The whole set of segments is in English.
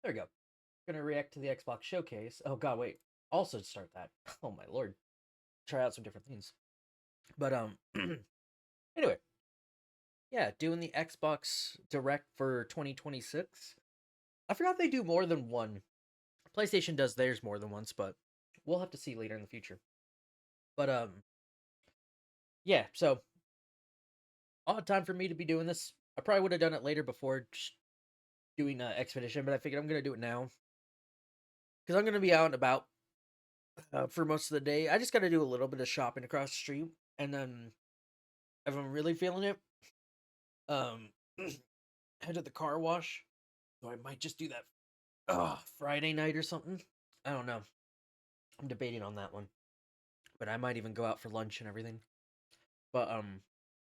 There we go. Gonna react to the Xbox Showcase. Oh god, wait. Also start that. Oh my lord. Try out some different things. But anyway. Yeah, doing the Xbox Direct for 2026. I forgot they do more than one. PlayStation does theirs more than once, but we'll have to see later in the future. But yeah, so odd time for me to be doing this. I probably would have done it later before doing Expedition, but I figured I'm gonna do it now because I'm gonna be out and about for most of the day. I just got to do a little bit of shopping across the street, and then if I'm really feeling it, um, head to the car wash. So I might just do that Friday night or something. I don't know. I'm debating on that one, but I might even go out for lunch and everything. But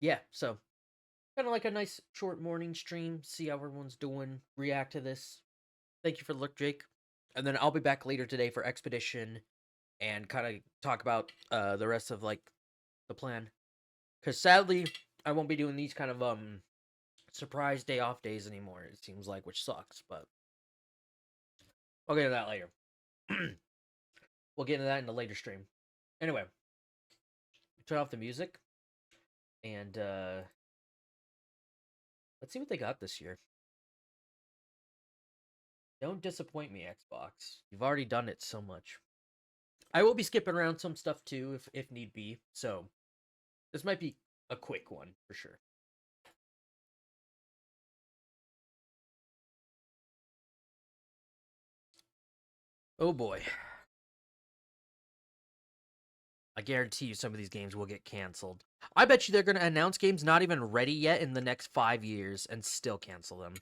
yeah. So kind of like a nice short morning stream. See how everyone's doing. React to this. Thank you for the look, Jake. And then I'll be back later today for Expedition and kind of talk about the rest of like the plan. Because sadly, I won't be doing these kind of surprise day off days anymore. It seems like, which sucks. But I'll get into that later. We'll get into that in a later stream. Anyway, turn off the music and let's see what they got this year. Don't disappoint me, Xbox. You've already done it so much. I will be skipping around some stuff too, if need be. So this might be a quick one for sure. Oh boy. I guarantee you some of these games will get canceled. I bet you they're going to announce games not even ready yet in the next 5 years and still cancel them.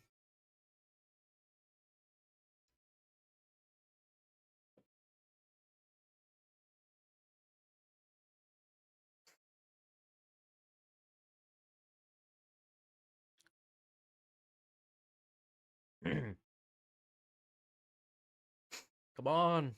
Come on.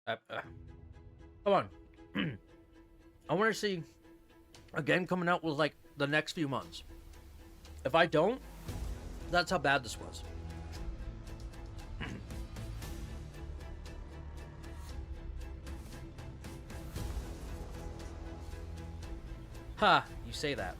Come on. I want to see a game coming out with like the next few months. If I don't, that's how bad this was. Ha, you say that.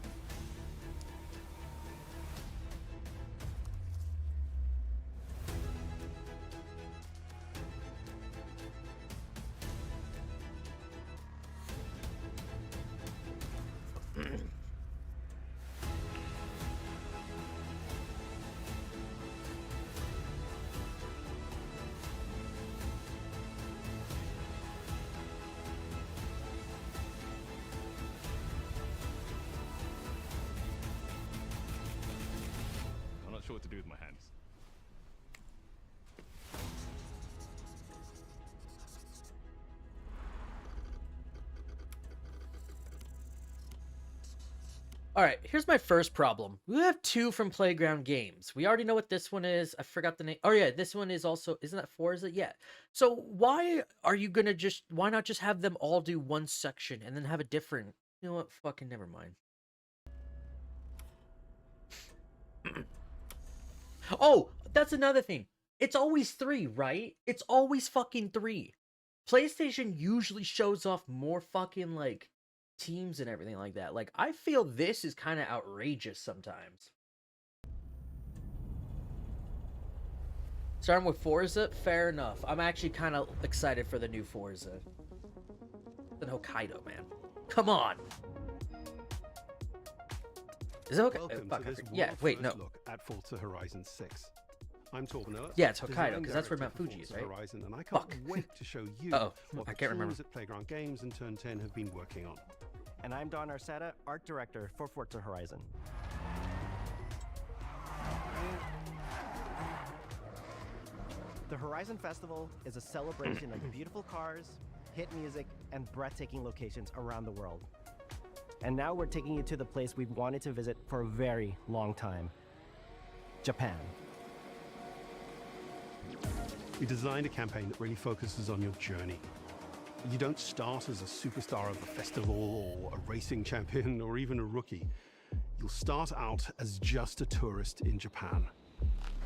I'm not sure what to do with my hands. Alright, here's my first problem. We have two from Playground Games. We already know what this one is. I forgot the name. Oh yeah, this one is also, isn't that Forza? Yeah. So why are you gonna why not just have them all do one section and then have a different, you know what, fucking never mind. Oh, that's another thing. It's always 3, right? It's always fucking 3. PlayStation usually shows off more fucking like teams and everything like that. Like I feel this is kind of outrageous sometimes. Starting with Forza, fair enough. I'm actually kind of excited for the new Forza. The Hokkaido, man. Come on. Is it okay? Welcome to this Yeah, wait, no. look at Forza Horizon 6. I'm Torben Ellis. Yeah, it's Hokkaido, design because that's where Mount director Fuji is, for right? Forza Horizon, and I can't wait to show you Uh-oh, what I the can't remember. teams at Playground Games and Turn 10 have been working on. And I'm Don Arceta, art director for Forza Horizon. The Horizon Festival is a celebration of beautiful cars, hit music, and breathtaking locations around the world. And now we're taking you to the place we've wanted to visit for a very long time, Japan. We designed a campaign that really focuses on your journey. You don't start as a superstar of a festival or a racing champion or even a rookie. You'll start out as just a tourist in Japan.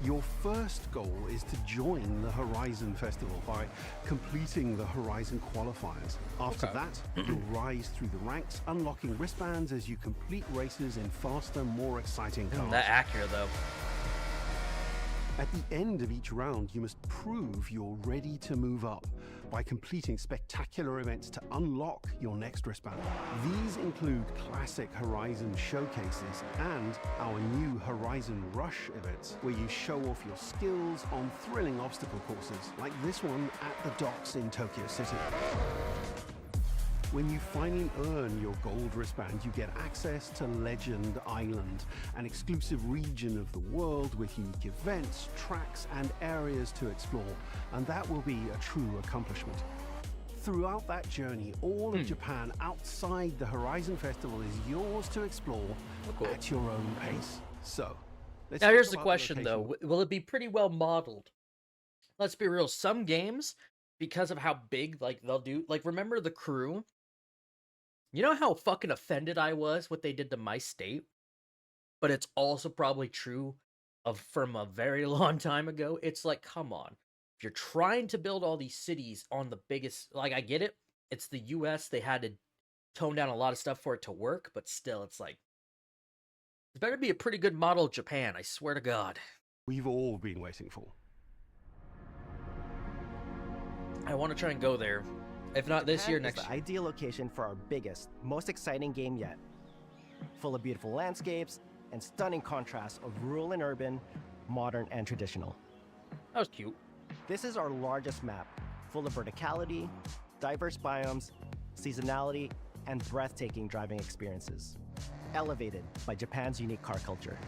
Your first goal is to join the Horizon Festival by completing the Horizon qualifiers. After that, you'll rise through the ranks, unlocking wristbands as you complete races in faster, more exciting cars. That accurate though. At the end of each round, you must prove you're ready to move up by completing spectacular events to unlock your next wristband. These include classic Horizon showcases and our new Horizon Rush events, where you show off your skills on thrilling obstacle courses, like this one at the docks in Tokyo City. When you finally earn your gold wristband, you get access to Legend Island, an exclusive region of the world with unique events, tracks, and areas to explore, and that will be a true accomplishment. Throughout that journey, all of Japan outside the Horizon Festival is yours to explore at your own pace. So, let's Now talk here's the about question location. though. Will it be pretty well modeled? Let's be real. Some games, because of how big, like they'll do, like remember The Crew? You know how fucking offended I was what they did to my state? But it's also probably true of from a very long time ago. It's like, come on. If you're trying to build all these cities on the biggest, like I get it. It's the US. They had to tone down a lot of stuff for it to work, but still it's like it better be a pretty good model of Japan, I swear to God. We've all been waiting for. I want to try and go there. If not this year, Japan is next the year. ideal location for our biggest, most exciting game yet. Full of beautiful landscapes and stunning contrasts of rural and urban, modern and traditional. That was cute. This is our largest map, full of verticality, diverse biomes, seasonality, and breathtaking driving experiences, elevated by Japan's unique car culture.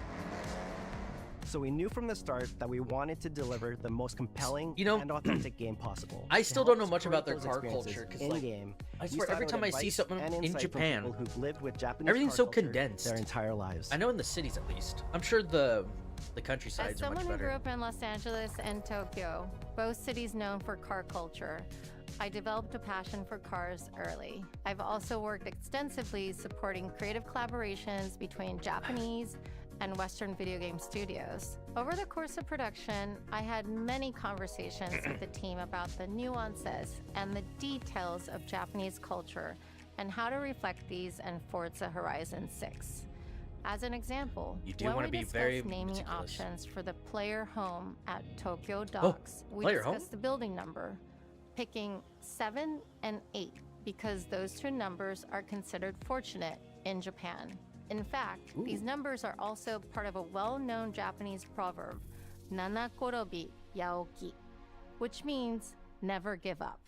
So we knew from the start that we wanted to deliver the most compelling You know, and authentic game possible. I To still help don't know much us about create their those car experiences culture, 'cause, like, in-game, I we swear, every started time with I see advice something and in insight from Japan, people who've lived with Japanese everything's car so culture condensed. their entire lives. I know in the cities at least. I'm sure the As countrysides are much someone who grew better. up in Los Angeles and Tokyo, both cities known for car culture, I developed a passion for cars early. I've also worked extensively supporting creative collaborations between Japanese and Western video game studios. Over the course of production, I had many conversations with the team about the nuances and the details of Japanese culture and how to reflect these in Forza Horizon 6. As an example, You do when wanna we be very discussed naming meticulous. options for the player home at Tokyo Docks, we player home? discussed the building number, picking 7 and 8 because those two numbers are considered fortunate in Japan. In fact, these numbers are also part of a well-known Japanese proverb, Nanakorobi Yaoki, which means never give up.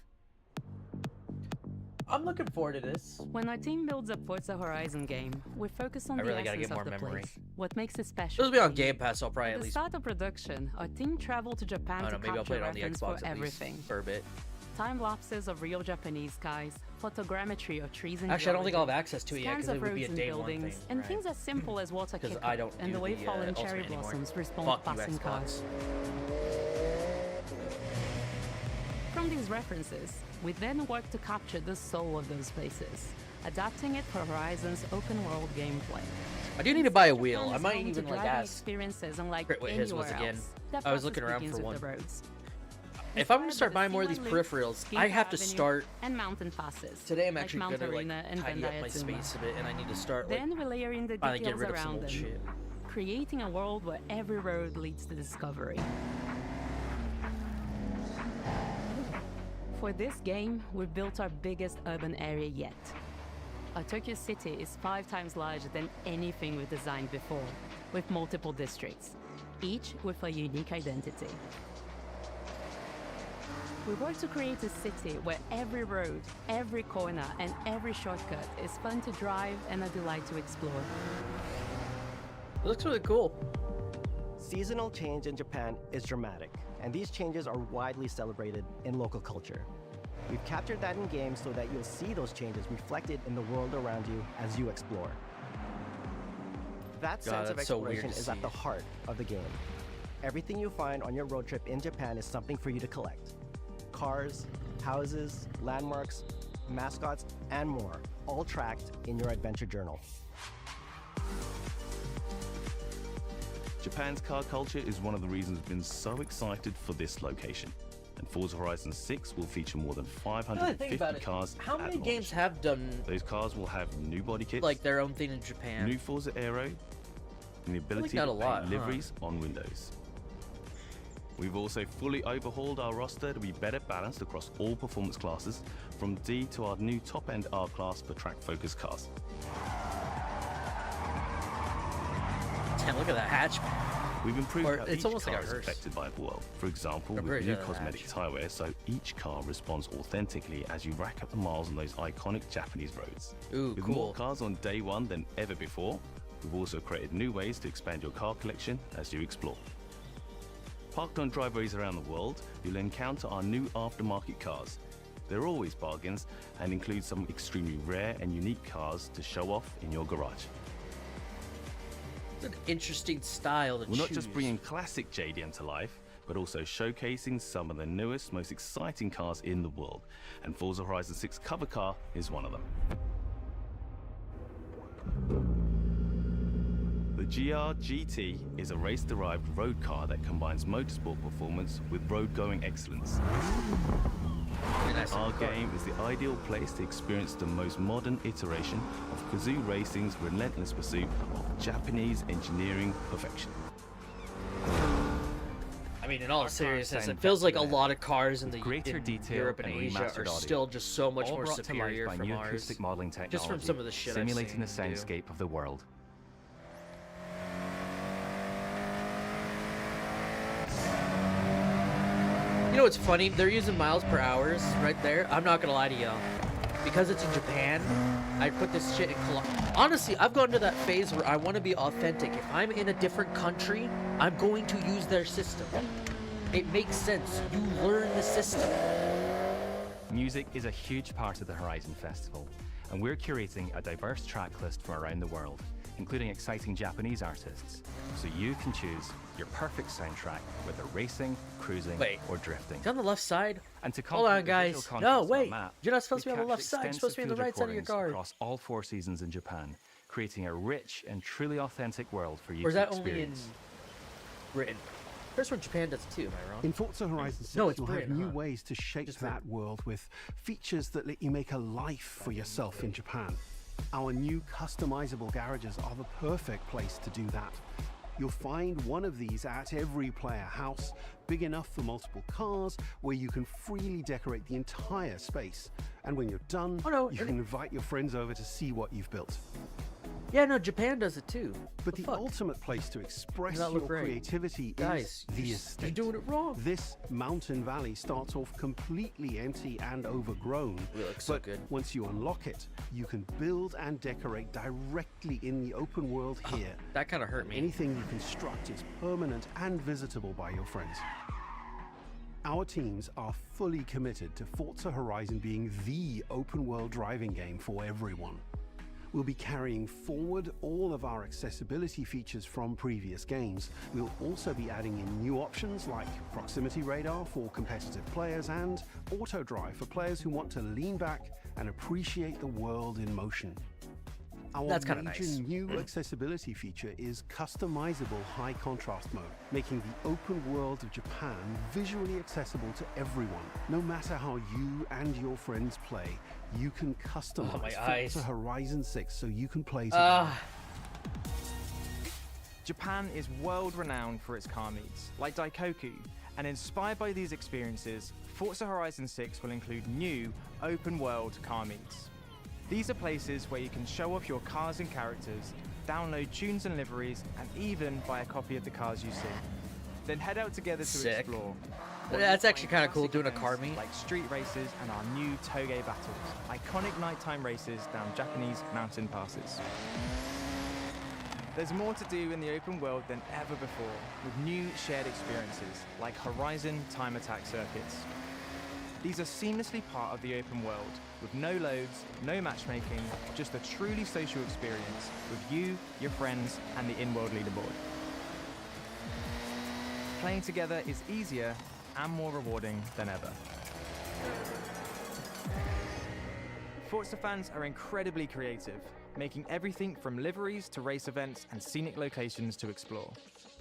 I'm looking forward to this. When our team builds a Forza Horizon game, we focus on I the really gotta essence get more of the memory. place, what makes it This special. will be on for you. Game Pass, so I'll probably At at the least. start of production, our team traveled to Japan I to don't know, maybe I'll capture play it on the reference Xbox for at least everything. for a bit. Time lapses of real Japanese skies, photogrammetry of trees and Actually, I don't think I'll have geology, access to it yet scans because it of would be a roads and day one thing. buildings, and right? things as simple as water 'Cause kickoff I don't and do the way the, fallen Ultimate cherry anymore. blossoms respond Fuck to you, passing Xbox. cars. From these references, we then work to capture the soul of those places, adapting it for Horizon's open-world gameplay. I do need to buy a wheel. Japan I is might home to even like driving ask. experiences unlike Crit what his was anywhere again. else. The I was process looking around begins for with one. the roads. If I'm gonna Inspired start by buying the more of these C1 loop, peripherals, Skinker I have to Avenue, start. and mountain passes. Today I'm like actually Mount gonna like Arena and tidy up my Bandai space a bit, and I need to start like Then we layer in the finally get details rid of some around old them, shit. creating a world where every road leads to discovery. For this game, we've built our biggest urban area yet. Our Tokyo City is 5 times larger than anything we've designed before, with multiple districts, each with a unique identity. We work to create a city where every road, every corner, and every shortcut is fun to drive and a delight to explore. It looks really cool. Seasonal change in Japan is dramatic, and these changes are widely celebrated in local culture. We've captured that in games so that you'll see those changes reflected in the world around you as you explore. That sense of that's so weird exploration to is at see. the heart of the game. Everything you find on your road trip in Japan is something for you to collect. Cars, houses, landmarks, mascots, and more, all tracked in your adventure journal. Japan's car culture is one of the reasons we've been so excited for this location. And Forza Horizon 6 will feature more than Now that I think 550 about it, cars how at many launch. games have done Those cars will have new body kits, like their own thing in Japan? new Forza Aero, and the ability not to a lot, paint huh? liveries on windows. We've also fully overhauled our roster to be better balanced across all performance classes, from D to our new top-end R-Class for track-focused cars. Damn, look at that hatchback. We've improved Or how it's each almost car like a is hearse. affected by the world. For example, A with bridge new out of the cosmetic hatch. tyre wear, so each car responds authentically as you rack up the miles on those iconic Japanese roads. Ooh, With cool. more cars on day one than ever before, we've also created new ways to expand your car collection as you explore. Parked on driveways around the world, you'll encounter our new aftermarket cars. They're always bargains and include some extremely rare and unique cars to show off in your garage. It's an interesting style to We're not choose. just bringing classic JDM to life, but also showcasing some of the newest, most exciting cars in the world. And Forza Horizon 6 cover car is one of them. The GR GT is a race-derived road car that combines motorsport performance with road-going excellence. Very nice Our looking car. game is the ideal place to experience the most modern iteration of Kazoo Racing's relentless pursuit of Japanese engineering perfection. I mean, in all cars seriousness, sound it feels like a better, lot of cars in with the greater in detail Europe and and Asia remastered are audio. still just so much all more brought to life superior by from new ours. acoustic modeling technology, Just from some of the shit I've simulating the seen them do. soundscape of the world. You know what's funny? They're using miles per hours right there. I'm not gonna lie to y'all. Because it's in Japan, I put this shit in Honestly, I've gone to that phase where I want to be authentic. If I'm in a different country, I'm going to use their system. It makes sense. You learn the system. Music is a huge part of the Horizon Festival, and we're curating a diverse track list from around the world, including exciting Japanese artists, so you can choose your perfect soundtrack, whether racing, cruising, Wait. or drifting. Is it on the left side? And to Hold on, complement the visual guys. contrast No, on the wait. map, You're not supposed to we've be on the left captured side. You're supposed to be on the extensive right side of your field card. recordings across all 4 seasons in Japan, creating a rich and truly authentic world for you Or is to that only in experience. Britain? First one, Japan does it too, am I wrong? In Forza Horizon 6, No, it's you'll Britain, have new huh? ways to shape Just that world with features that let you make a life for yourself in Japan. Our new customizable garages are the perfect place to do that. You'll find one of these at every player house, big enough for multiple cars, where you can freely decorate the entire space. And when you're done, Oh, no, you and can invite your friends over to see what you've built. Yeah, no, Japan does it too. But the fuck? ultimate place to express Does that your look great? creativity Guys, is the you're estate. doing it wrong. This mountain valley starts off completely empty and overgrown. It looks so but good. once you unlock it, you can build and decorate directly in the open world here. That kind of hurt me. Anything you construct is permanent and visitable by your friends. Our teams are fully committed to Forza Horizon being the open world driving game for everyone. We'll be carrying forward all of our accessibility features from previous games. We'll also be adding in new options like proximity radar for competitive players and auto drive for players who want to lean back and appreciate the world in motion. Our That's kinda major nice. new accessibility feature is customizable high contrast mode, making the open world of Japan visually accessible to everyone. No matter how you and your friends play, you can customize my eyes. Forza Horizon 6 so you can play together. Ah, Japan is world-renowned for its car meets, like Daikoku, and inspired by these experiences, Forza Horizon 6 will include new, open-world car meets. These are places where you can show off your cars and characters, download tunes and liveries, and even buy a copy of the cars you see. Then head out together to Sick. explore. That's You'll actually find kinda cool, classic doing a events car meet. like street races and our new Toge battles, iconic nighttime races down Japanese mountain passes. There's more to do in the open world than ever before, with new shared experiences like Horizon Time Attack circuits. These are seamlessly part of the open world, with no loads, no matchmaking, just a truly social experience with you, your friends, and the in-world leaderboard. Playing together is easier and more rewarding than ever. Forza fans are incredibly creative, making everything from liveries to race events and scenic locations to explore.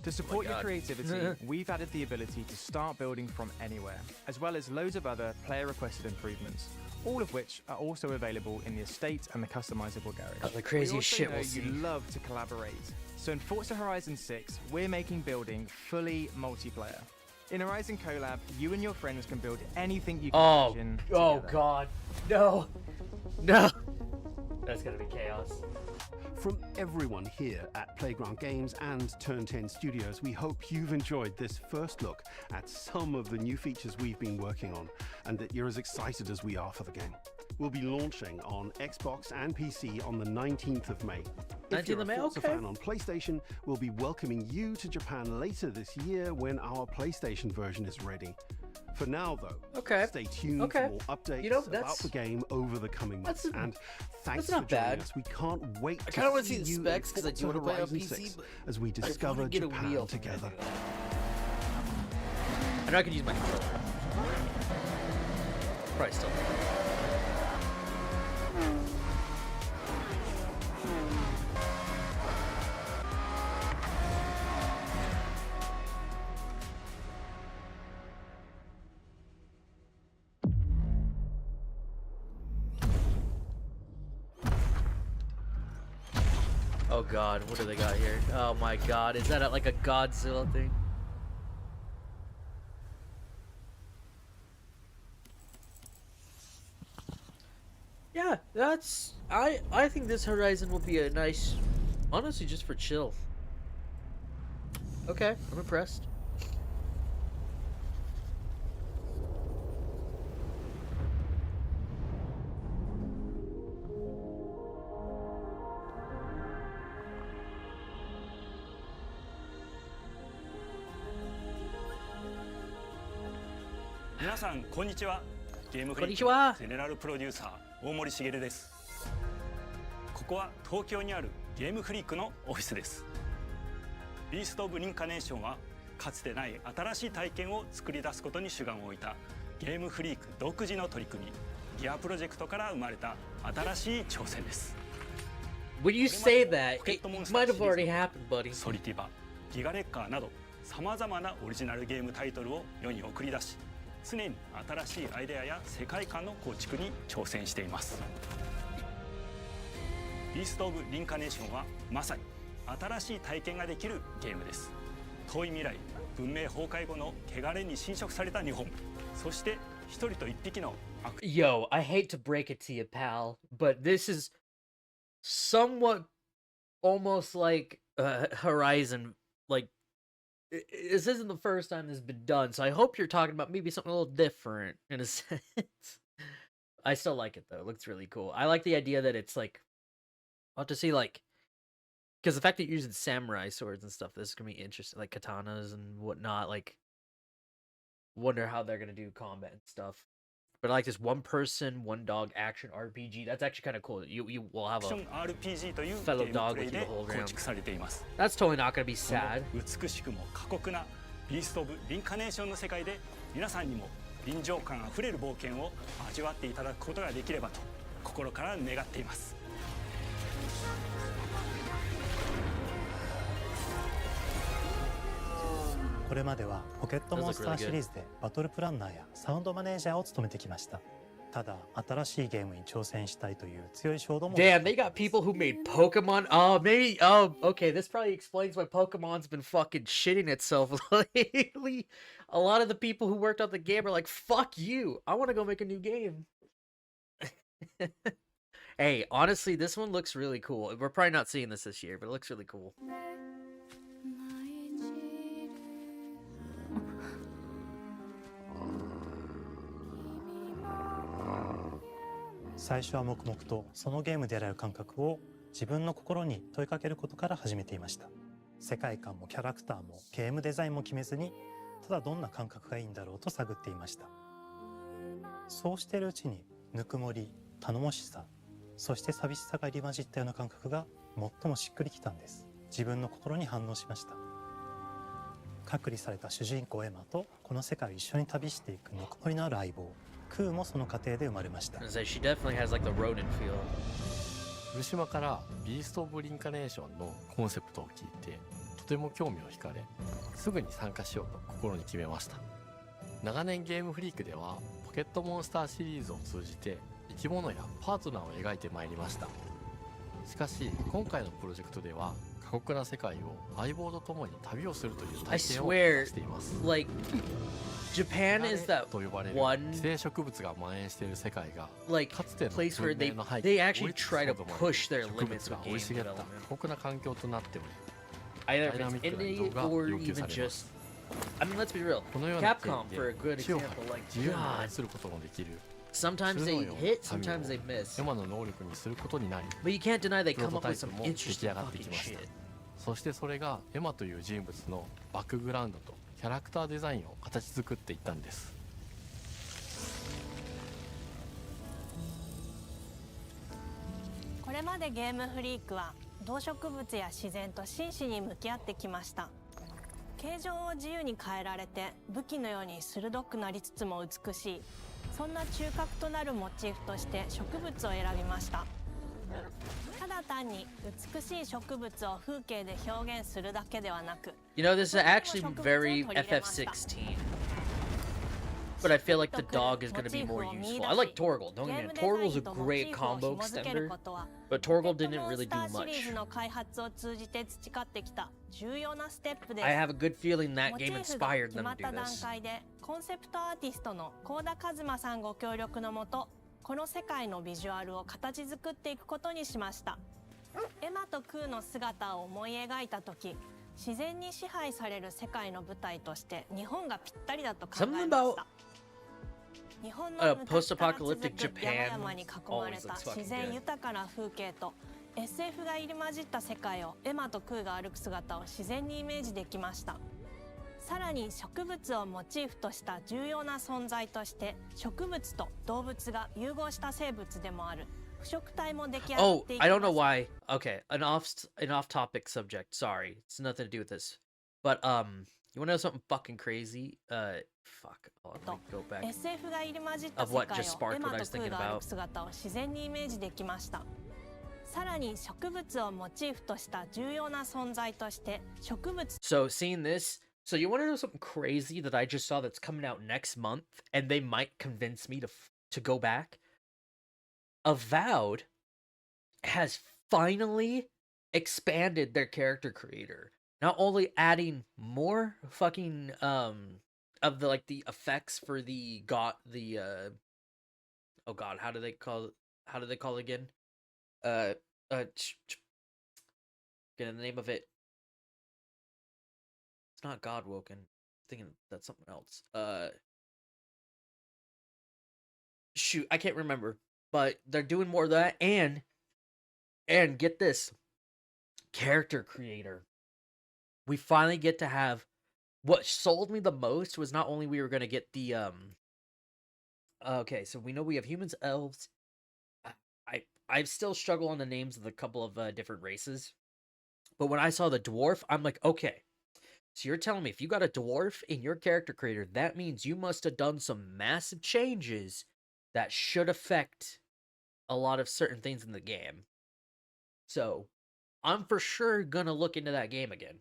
To support your God. creativity, we've added the ability to start building from anywhere, as well as loads of other player-requested improvements, all of which are also available in the estate and the customizable garage. Oh, the craziest we also shit know we'll you see. love to collaborate, so in Forza Horizon 6, we're making building fully multiplayer. In Horizon Collab, you and your friends can build anything you can Oh, imagine oh together. God, no, no. That's gonna be chaos. From everyone here at Playground Games and Turn 10 Studios, we hope you've enjoyed this first look at some of the new features we've been working on, and that you're as excited as we are for the game. We'll be launching on Xbox and PC on the 19th of May. If 19th you're a of May, Forza okay. fan on PlayStation, we'll be welcoming you to Japan later this year when our PlayStation version is ready. For now, though, Okay. stay tuned Okay. for more updates You know, about that's- the game over the coming months. that's- And thanks that's not for joining bad. us. We can't wait I to kinda wanna see see the you in specs 'cause I do Forza wanna play on Horizon PC, 6 but as we I discover wanna get a Japan wheel together. I know I could use my controller. Probably still. Oh God, what do they got here? Oh my God, is that like a Godzilla thing? Yeah, that's I think this Horizon will be a nice, honestly, just for chill. Okay, I'm impressed.こんにちは。ゲームフリークこんにちは。ゼネラルプロデューサー大森茂です。ここは東京にあるゲームフリークのオフィスです。ビースト・オブ・リンカネーションはかつてない新しい体験を作り出すことに主眼を置いたゲームフリーク独自の取り組みギアプロジェクトから生まれた新しい挑戦です。 When you say that, it might have already happened, buddy. ソリティバ、ギガレッカーなどさまざまなオリジナルゲームタイトルを世に送り出し常に新しいアイデアや世界観の構築に挑戦しています。ビースト・オブ・リンカネーションはまさに新しい体験ができるゲームです。遠い未来、文明崩壊後の汚れに侵食された日本、そして一人と一匹の悪 Yo, I hate to break it to you, pal, but this is somewhat almost like Horizon. Like, this isn't the first time this has been done, so I hope you're talking about maybe something a little different in a sense. I still like it though; it looks really cool. I like the idea that it's like, I'll have to see like, because the fact that you're using samurai swords and stuff, this is gonna be interesting, like katanas and whatnot. Like, wonder how they're gonna do combat and stuff. But I like this one person, one dog action RPG. That's actually kind of cool. You will have アクショ a ン RPG というゲ fellow ーム dog プレ with イ you で the whole 構 round. 築されています。 That's totally not gonna be その sad. 美しくも過酷なビースト・オブ・リンカネーションの世界で皆さんにも臨場感あふれる冒険を味わっていただくことができればと心から願っています。これまではポケットモンスターシリーズでバトルプランナーやサウンドマネージャーを務めてきました。ただ新しいゲームに挑戦したいという強い衝動も Damn, they got people who made Pokemon. Oh, maybe. Oh, okay. This probably explains why Pokemon's been fucking shitting itself lately. A lot of the people who worked on the game are like, "Fuck you! I want to go make a new game." Hey, honestly, this one looks really cool. We're probably not seeing this year, but it looks really cool. 最初は黙々とそのゲームである感覚を自分の心に問いかけることから始めていました。世界観もキャラクターもゲームデザインも決めずにただどんな感覚がいいんだろうと探っていました。そうしているうちにぬくもり、頼もしさ、そして寂しさが入り混じったような感覚が最もしっくりきたんです。自分の心に反応しました。隔離された主人公エマとこの世界を一緒に旅していくぬくもりのある相棒、クーもその過程で生まれました。 She definitely has like the rodent feel. 古島からビースト・オブ・リンカネーションのコンセプトを聞いてとても興味を惹かれ、すぐに参加しようと心に決めました。長年ゲームフリークではポケットモンスターシリーズを通じて生き物やパートナーを描いてまいりました。しかし今回のプロジェクトでは過酷な世界を相棒と共に旅をするという I 体験を swear, しています。 like Japan is that と呼ばれる one 寄生植物が蔓延している世界が like かつての place where 文明の背 they 景 actually try to push their 植 limits 物が with 生い game 茂った development. 過酷な環境となっており、 Either ダイナ if ミ it's ックな移 indie 動が or 要求 even されま just す。 I mean, let's be real. このような Capcom, 点 for a で good 地を example, like 自由に God, 操ることのできる sometimes 鋭 they いような hit, 神 sometimes を they miss. エマの能力にすることになり、 But you can't deny they プロ come ト up タ with イプ some も出来 interesting 上がってき fucking ました。 shit. そしてそれがエマという人物のバックグラウンドとキャラクターデザインを形作っていったんです。これまでゲームフリークは動植物や自然と真摯に向き合ってきました。形状を自由に変えられて武器のように鋭くなりつつも美しい、そんな中核となるモチーフとして植物を選びました。ただ単に美しい植物を風景で表現するだけではなく、 You know, this is actually very FF16. But I feel like the dog is going to be more useful. I like Torgal, don't get me wrong. Torgal's a great combo extender, but Torgal didn't really do シリーズ much. の開発を通じて培ってきた重要なステップです。 I have a good feeling that モチ game ーフが inspired 決 them ま to った do 段 this. 階でコンセプトアーティストの幸田一馬さんご協力のもと、この世界のビジュアルを形作っていくことにしました。エマとクーの姿を思い描いた時、自然に支配される世界の舞台として日本がぴったりだと考えま Something し about た。日本 a の昔から続 post-apocalyptic く山 Japan 々に囲まれ always た looks fucking 自然 good. 豊かな風景と SF が入り混じった世界をエマとクーが歩く姿を自然にイメージできました。さらに植物をモチーフとした重要な存在として植物と動物が融合した生物でもある腐食体も出来上がっ Oh, ていき I ま don't know す。 why. Okay, an off-topic subject. Sorry, it's nothing to do with this. But you wanna know something fucking crazy? Fuck. Hold on, let me go back. SF が入り混じった Of 世 what 界 just を sparked エマ what I と was クー thinking が歩 about. く姿を自然にイメージできました。さらに植物をモチーフとした重要な存在として植物 So seeing this, so you want to know something crazy that I just saw that's coming out next month, and they might convince me to go back. Avowed has finally expanded their character creator. Not only adding more fucking of the like the effects for the oh god, how do they call it again? Get the name of it. It's not Godwoken. Thinking that's something else. Shoot, I can't remember. But they're doing more of that, and get this, character creator. We finally get to have what sold me the most was not only we were gonna get the okay, so we know we have humans, elves. I still struggle on the names of the couple of different races, but when I saw the dwarf, I'm like, okay. So you're telling me if you got a dwarf in your character creator, that means you must have done some massive changes that should affect a lot of certain things in the game. So, I'm for sure gonna look into that game again.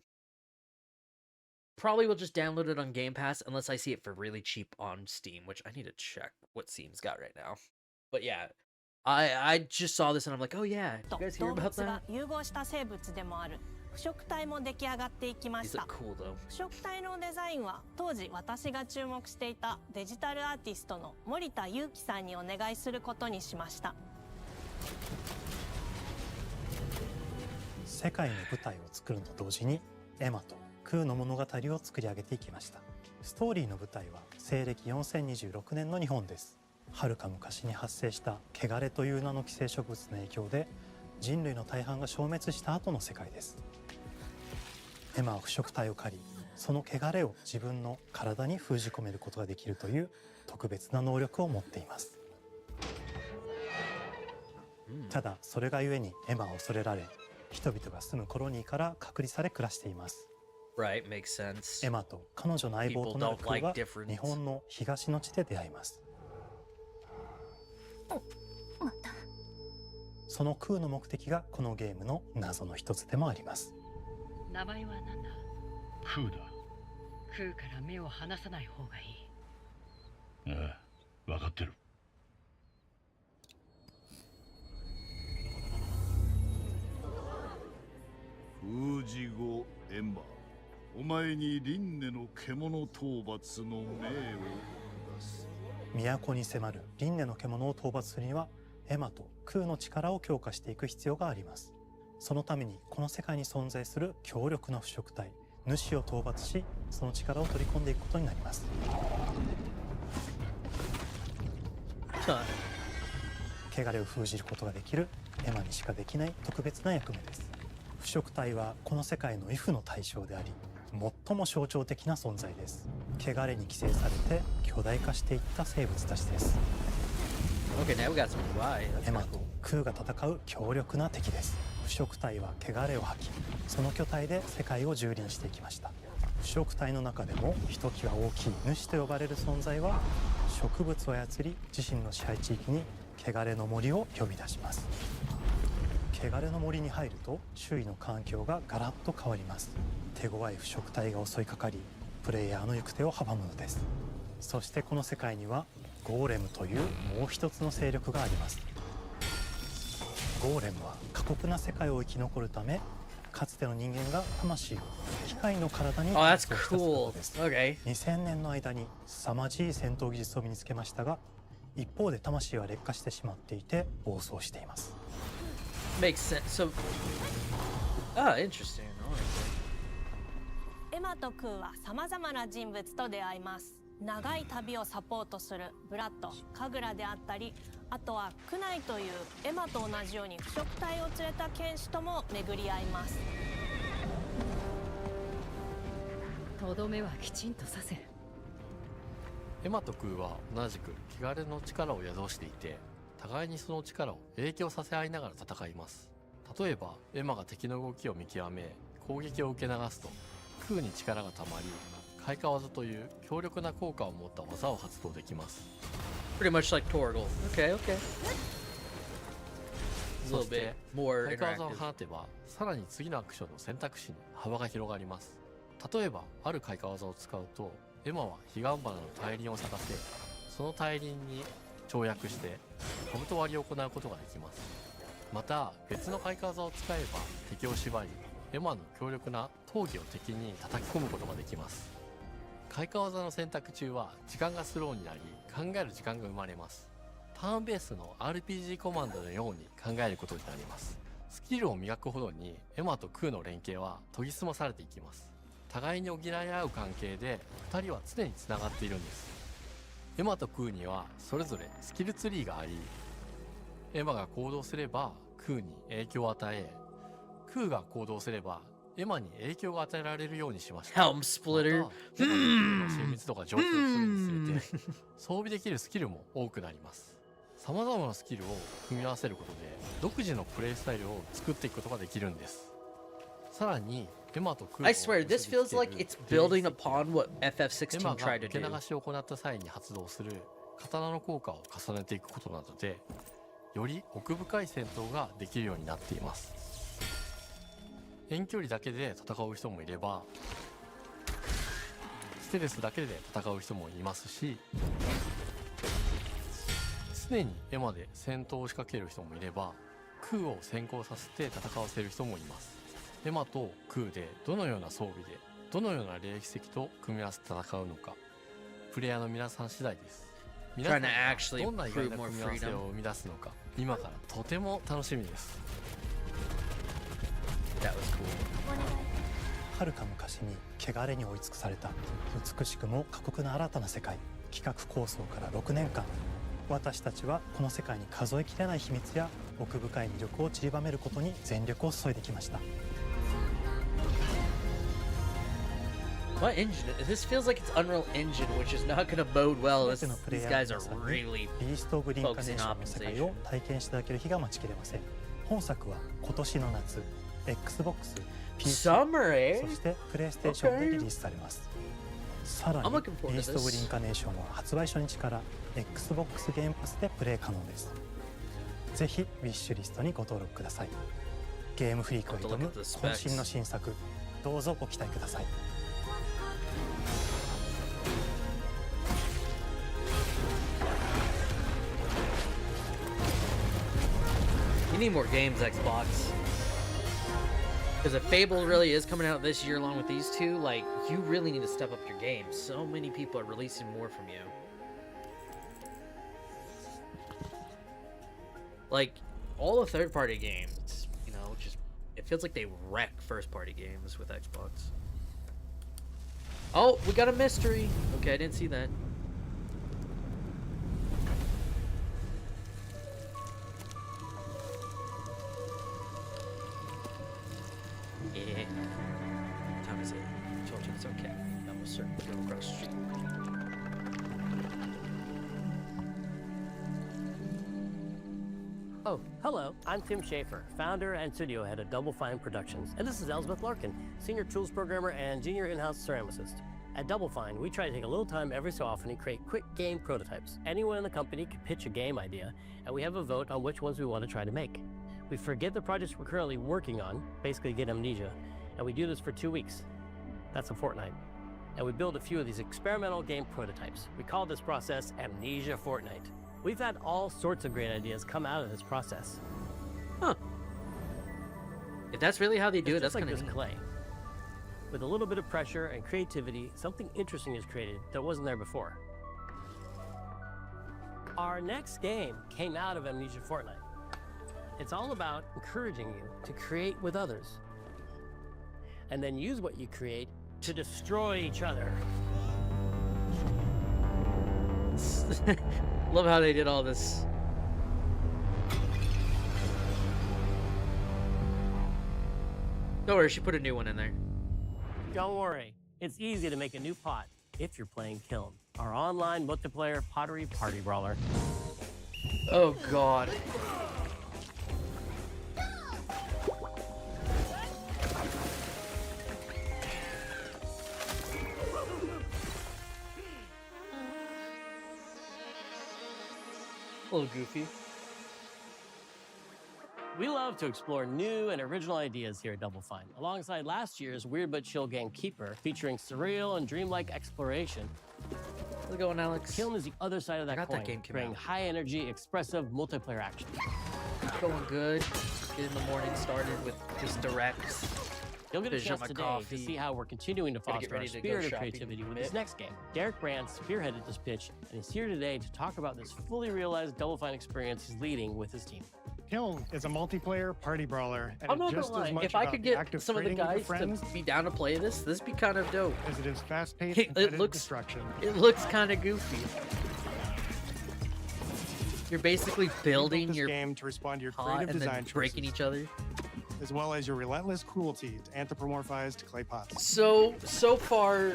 Probably will just download it on Game Pass unless I see it for really cheap on Steam, which I need to check what Steam's got right now. But yeah, I just saw this and I'm like, oh yeah, you guys hear 動 about 物が that? 融合した生物でもある腐食体も出来上がっていきま These した。 look cool though. 腐食体のデザインは当時私が注目していたデジタルアーティストの森田裕樹さんにお願いすることにしました。世界の舞台を作るのと同時にエマとクーの物語を作り上げていきました。ストーリーの舞台は西暦4026年の日本です。はるか昔に発生した汚れという名の寄生植物の影響で人類の大半が消滅した後の世界です。エマは腐食体を狩り、その汚れを自分の体に封じ込めることができるという特別な能力を持っています。ただそれがゆえにエマは恐れられ、人々が住むコロニーから隔離され暮らしています。 Right, makes sense. エマと彼女の相棒となるクーは日本の東の地で出会います。その空の目的がこのゲームの謎の一つでもあります。名前は何だ？空だ。空から目を離さない方がいい。ああ、分かってる。封じ後エンバー、お前に輪廻の獣討伐の命を下す。都に迫る輪廻の獣を討伐するにはエマと空の力を強化していく必要があります。そのためにこの世界に存在する強力な腐食体主を討伐し、その力を取り込んでいくことになります。汚れを封じることができるエマにしかできない特別な役目です。腐食体はこの世界の畏怖の対象であり、最も象徴的な存在です。汚れに寄生されて巨大化していった生物たちです。エマと空が戦う強力な敵です。腐食体は汚れを吐き、その巨体で世界を蹂躙していきました。腐食体の中でもひときわ大きい主と呼ばれる存在は、植物を操り自身の支配地域に汚れの森を呼び出します。汚れの森に入ると周囲の環境がガラッと変わります。手強い腐食体が襲いかかり、プレイヤーの行く手を阻むのです。そしてこの世界にはゴーレムというもう一つの勢力があります。ゴーレムは過酷な世界を生き残るため、かつての人間が魂を機械の体に移したそうです。2000年の間に凄まじい戦闘技術を身につけましたが、一方で魂は劣化してしまっていて暴走しています。Makes sense. So, interesting. エマと空はさまざまな人物と出会います。長い旅をサポートするブラッド、カグラであったり、あとはクナイというエマと同じように腐食体を連れた剣士とも巡り合います。とどめはきちんとさせ。エマと空は同じく汚れの力を宿していて、互いにその力を影響させ合いながら戦います。例えばエマが敵の動きを見極め攻撃を受け流すと、空に力がたまり開花技という強力な効果を持った技を発動できます。Pretty much like Torgal. Okay. そして開花技を放てばさらに次のアクションの選択肢に幅が広がります。例えばある開花技を使うと、エマは彼岸花の大輪を咲かせ、その大輪に跳躍して兜割りを行うことができます。また別の開花技を使えば敵を縛り、エマの強力な闘技を敵に叩き込むことができます。開花技の選択中は時間がスローになり、考える時間が生まれます。ターンベースの RPG コマンドのように考えることになります。スキルを磨くほどにエマと空の連携は研ぎ澄まされていきます。互いに補い合う関係で2人は常につながっているんです。エマと空にはそれぞれスキルツリーがあり、エマが行動すれば空に影響を与え、空が行動すればエマに影響が与えられるようにしました。Helm Splitter。またエマの精密度が上昇するにつれて装備できるスキルも多くなります。さまざまなスキルを組み合わせることで独自のプレイスタイルを作っていくことができるんです。さらにエマと空 I swear, this feels like it's building upon what FF16 tried to do. エマが受け流しを行った際に発動する刀の効果を重ねていくことなどで、より奥深い戦闘ができるようになっています。遠距離だけで戦う人もいれば、ステルスだけで戦う人もいますし、常にエマで戦闘を仕掛ける人もいれば、空を先行させて戦わせる人もいます。エマと空でどのような装備でどのような霊奇跡と組み合わせて戦うのか、プレイヤーの皆さん次第です。皆さんがどんな意外な組み合わせを生み出すのか、今からとても楽しみです。遥か昔に汚れに追い尽くされた美しくも過酷な新たな世界。企画構想から6年間、私たちはこの世界に数えきれない秘密や奥深い魅力を散りばめることに全力を注いできました。What engine? This feels like it's Unreal Engine, which is not going to bode well. These guys are really ビースト・オブ・リンカネーシ focusing ョ on ンの世界を optimization. 体験していただける日が待ちきれません。本作は今年の夏、Xbox、PC、 Summer, eh? そしてプレイステーションでリリースされます。さら I'm に looking forward to ビーストブリン this. カネーションは発売初日から XBOX ゲームパスでプレイ可能です。ぜひウィッシュリストにご登録ください。ゲームフリークを挑む渾身の新作、どうぞご期待ください。You need more games, Xbox. Because if Fable really is coming out this year along with these two, like, you really need to step up your game. So many people are releasing more from you. Like, all the third-party games, you know, just, it feels like they wreck first-party games with Xbox. Oh, we got a mystery. Okay, I didn't see that. Yeah. What time is it? I told you it's okay. That was certainly go across the street. Oh, hello. I'm Tim Schafer, founder and studio head of Double Fine Productions. And this is Elizabeth Larkin, senior tools programmer and junior in-house ceramicist. At Double Fine, we try to take a little time every so often and create quick game prototypes. Anyone in the company can pitch a game idea, and we have a vote on which ones we want to try to make. We forget the projects we're currently working on, basically get amnesia, and we do this for 2 weeks. That's a fortnight. And we build a few of these experimental game prototypes. We call this process Amnesia Fortnight. We've had all sorts of great ideas come out of this process. Huh. If that's really how they do it, that's like kind of this neat. clay. With a little bit of pressure and creativity, something interesting is created that wasn't there before. Our next game came out of Amnesia Fortnight. It's all about encouraging you to create with others, and then use what you create to destroy each other. Love how they did all this. Don't worry, she put a new one in there. Don't worry, it's easy to make a new pot if you're playing Kiln, our online multiplayer pottery party brawler. Oh god. A little goofy. We love to explore new and original ideas here at Double Fine. Alongside last year's Weird But Chill game Keeper, featuring surreal and dreamlike exploration. How's it going, Alex? Kiln is the other side of that Forgot coin, that game came bringing out. high-energy, expressive multiplayer action. Going good. Getting the morning started with just directs. You'll get a Finish up chance my today coffee. to see how we're continuing to Gotta get foster our ready to go spirit of shopping creativity in a with bit. this next game. Derek Brand spearheaded this pitch and is here today to talk about this fully realized Double Fine experience he's leading with his team. Kiln is a multiplayer party brawler, and I'm not it's just gonna as lie, much if I about could the get act of some of the trading with your guys friends to be down to play this, this'd be kind of dope. as it is fast-paced It competitive looks- destruction. It looks kind of goofy. You're basically building this your game to respond to your pot creative and then design breaking each other. as well as your relentless cruelty to anthropomorphized clay pots. So far,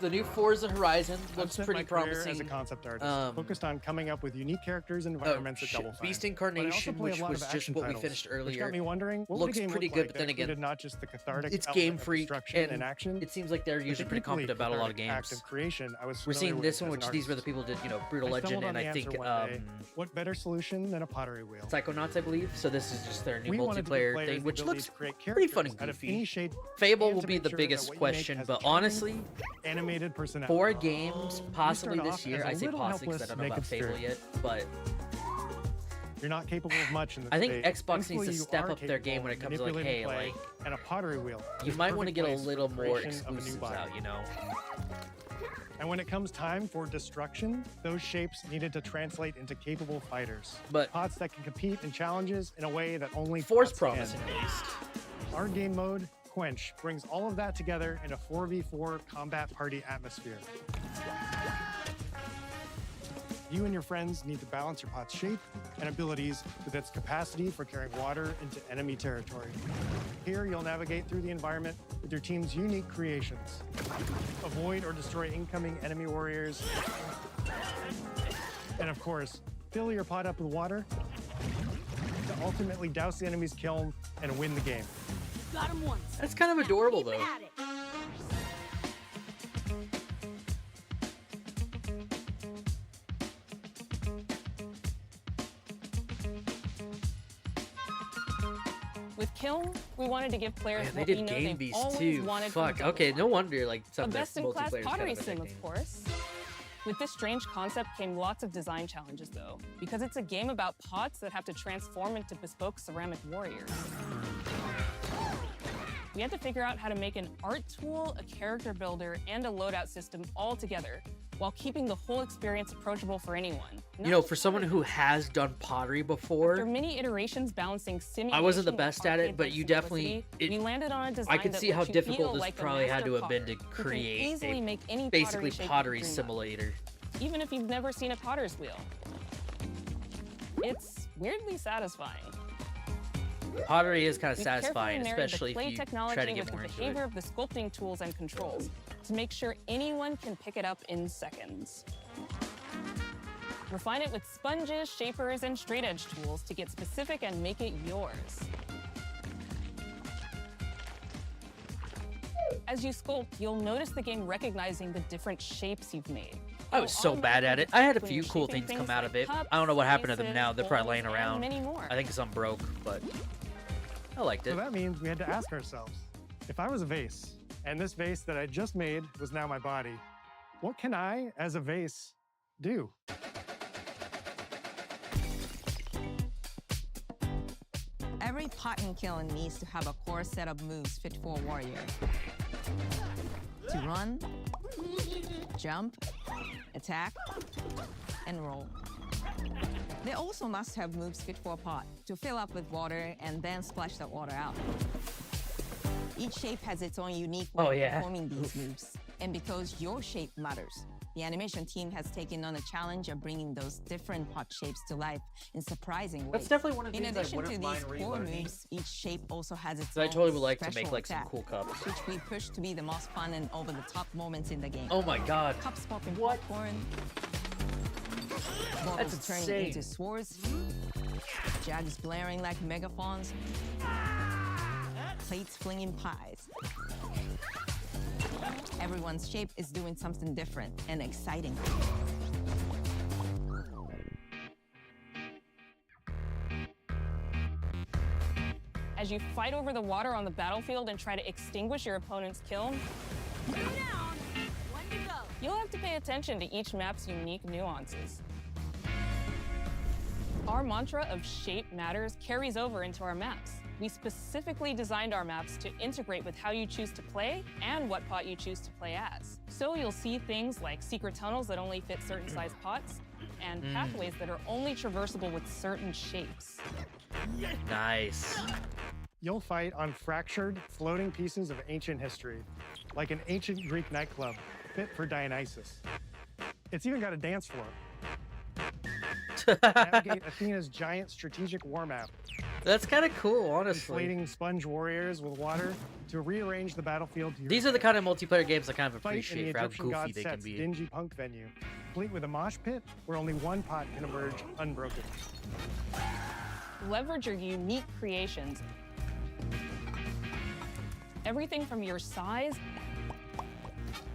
the new Forza Horizon I've looks spent pretty my career promising. as a concept artist, focused on coming up with unique characters and environments at shit. Double Fine. Beast But I also Incarnation, play a which lot was of just action what we titles, finished which earlier, got me wondering, what would looks a game pretty look good, like but that then again, included not just the cathartic it's element Game of Freak, destruction and action, it seems like they're but usually the pretty equally confident about a lot of cathartic act games. of creation I was We're seeing familiar this with one, as which an these were the artist. people did, Brutal I Legend, stumbled on and the I answer think one day. What better solution than a pottery wheel? Psychonauts, I believe. So this is just their new We wanted to give multiplayer players thing, the which ability looks to create pretty fun and characters out of any goofy. shape Fable and will to be make the sure that biggest what you make question, has but a charming, honestly, animated personality. for games, possibly start this off year, as a I say little possibly because I helpless, don't know about naked Fable spirit. yet, but You're not capable of much in this I think state. Xbox needs Thankfully, to you step are up their game when it capable comes to of like, hey, manipulating like, clay and a pottery wheel. you is might the want to perfect get a place for little the more creation of a new exclusives body. out, you know? And when it comes time for destruction, those shapes needed to translate into capable fighters. But pots that can compete in challenges in a way that only Force pots promising can. based. Our game mode, Quench, brings all of that together in a 4v4 combat party atmosphere. You and your friends need to balance your pot's shape and abilities with its capacity for carrying water into enemy territory. Here, you'll navigate through the environment with your team's unique creations. Avoid or destroy incoming enemy warriors. And of course, fill your pot up with water to ultimately douse the enemy's kiln and win the game. Got him once. That's kind of adorable, though. At it. With Kiln, we wanted to give players Man, they what did we know game they've beasts always too. wanted from Fuck. Double Okay, Fine. no wonder like A some best-in-class multiplayer is pottery kind of sim, addicting. of course. With this strange concept came lots of design challenges, though, because it's a game about pots that have to transform into bespoke ceramic warriors. We had to figure out how to make an art tool, a character builder, and a loadout system all together, while keeping the whole experience approachable for anyone. You know, for someone who has done pottery before, After many iterations balancing simulation I wasn't the with best at it, but arcade-like you definitely. simplicity, we landed on a design I could that see how lets you difficult feel this like a probably had master to have been to potter who can create easily make any a basically pottery shape you pottery dream of, simulator. even if you've never seen a potter's wheel. It's weirdly satisfying. Pottery is kind of We've satisfying, carefully married especially the play if you technology try to get with more the into behavior it. of the sculpting tools and controls to make sure anyone can pick it up in seconds. Refine it with sponges, shapers, and straight edge tools to get specific and make it yours. As you sculpt, you'll notice the game recognizing the different shapes you've made. I was so bad at it. I had a few cool things come out of it. I don't know what happened to them now. They're probably laying around. Many more. I think some broke, but I liked it. So that means we had to ask ourselves, if I was a vase, and this vase that I just made was now my body, what can I, as a vase, do? Every pot and kiln needs to have a core set of moves fit for a warrior. To run, jump, attack, and roll. They also must have moves fit for a pot to fill up with water and then splash that water out. Each shape has its own unique way of performing these moves. And because your shape matters, the animation team has taken on a challenge of bringing those different pot shapes to life in surprising ways. That's definitely one of the In things I addition to wouldn't these mind core relearning. moves, each shape also has its I own totally would like to special make like some attack, cool cups. which we push to be the most fun and over-the-top moments in the game. Oh my god. Cups popping popcorn, bottles That's turning insane. into swords, jugs blaring like megaphones, plates flinging pies. Everyone's shape is doing something different and exciting. As you fight over the water on the battlefield and try to extinguish your opponent's kiln, you'll have to pay attention to each map's unique nuances. Our mantra of shape matters carries over into our maps. We specifically designed our maps to integrate with how you choose to play and what pot you choose to play as. So you'll see things like secret tunnels that only fit certain size pots, and pathways that are only traversable with certain shapes. Nice. You'll fight on fractured, floating pieces of ancient history, like an ancient Greek nightclub fit for Dionysus. It's even got a dance floor. Navigate Athena's giant strategic war map. That's kind of cool, honestly. Inflating sponge warriors with water to rearrange the battlefield to your These are the kind of multiplayer games I kind of fight in the appreciate for how Egyptian god goofy they can Set's be. dingy punk venue, complete with a mosh pit where only one pot can emerge unbroken. Leverage your unique creations. Everything from your size,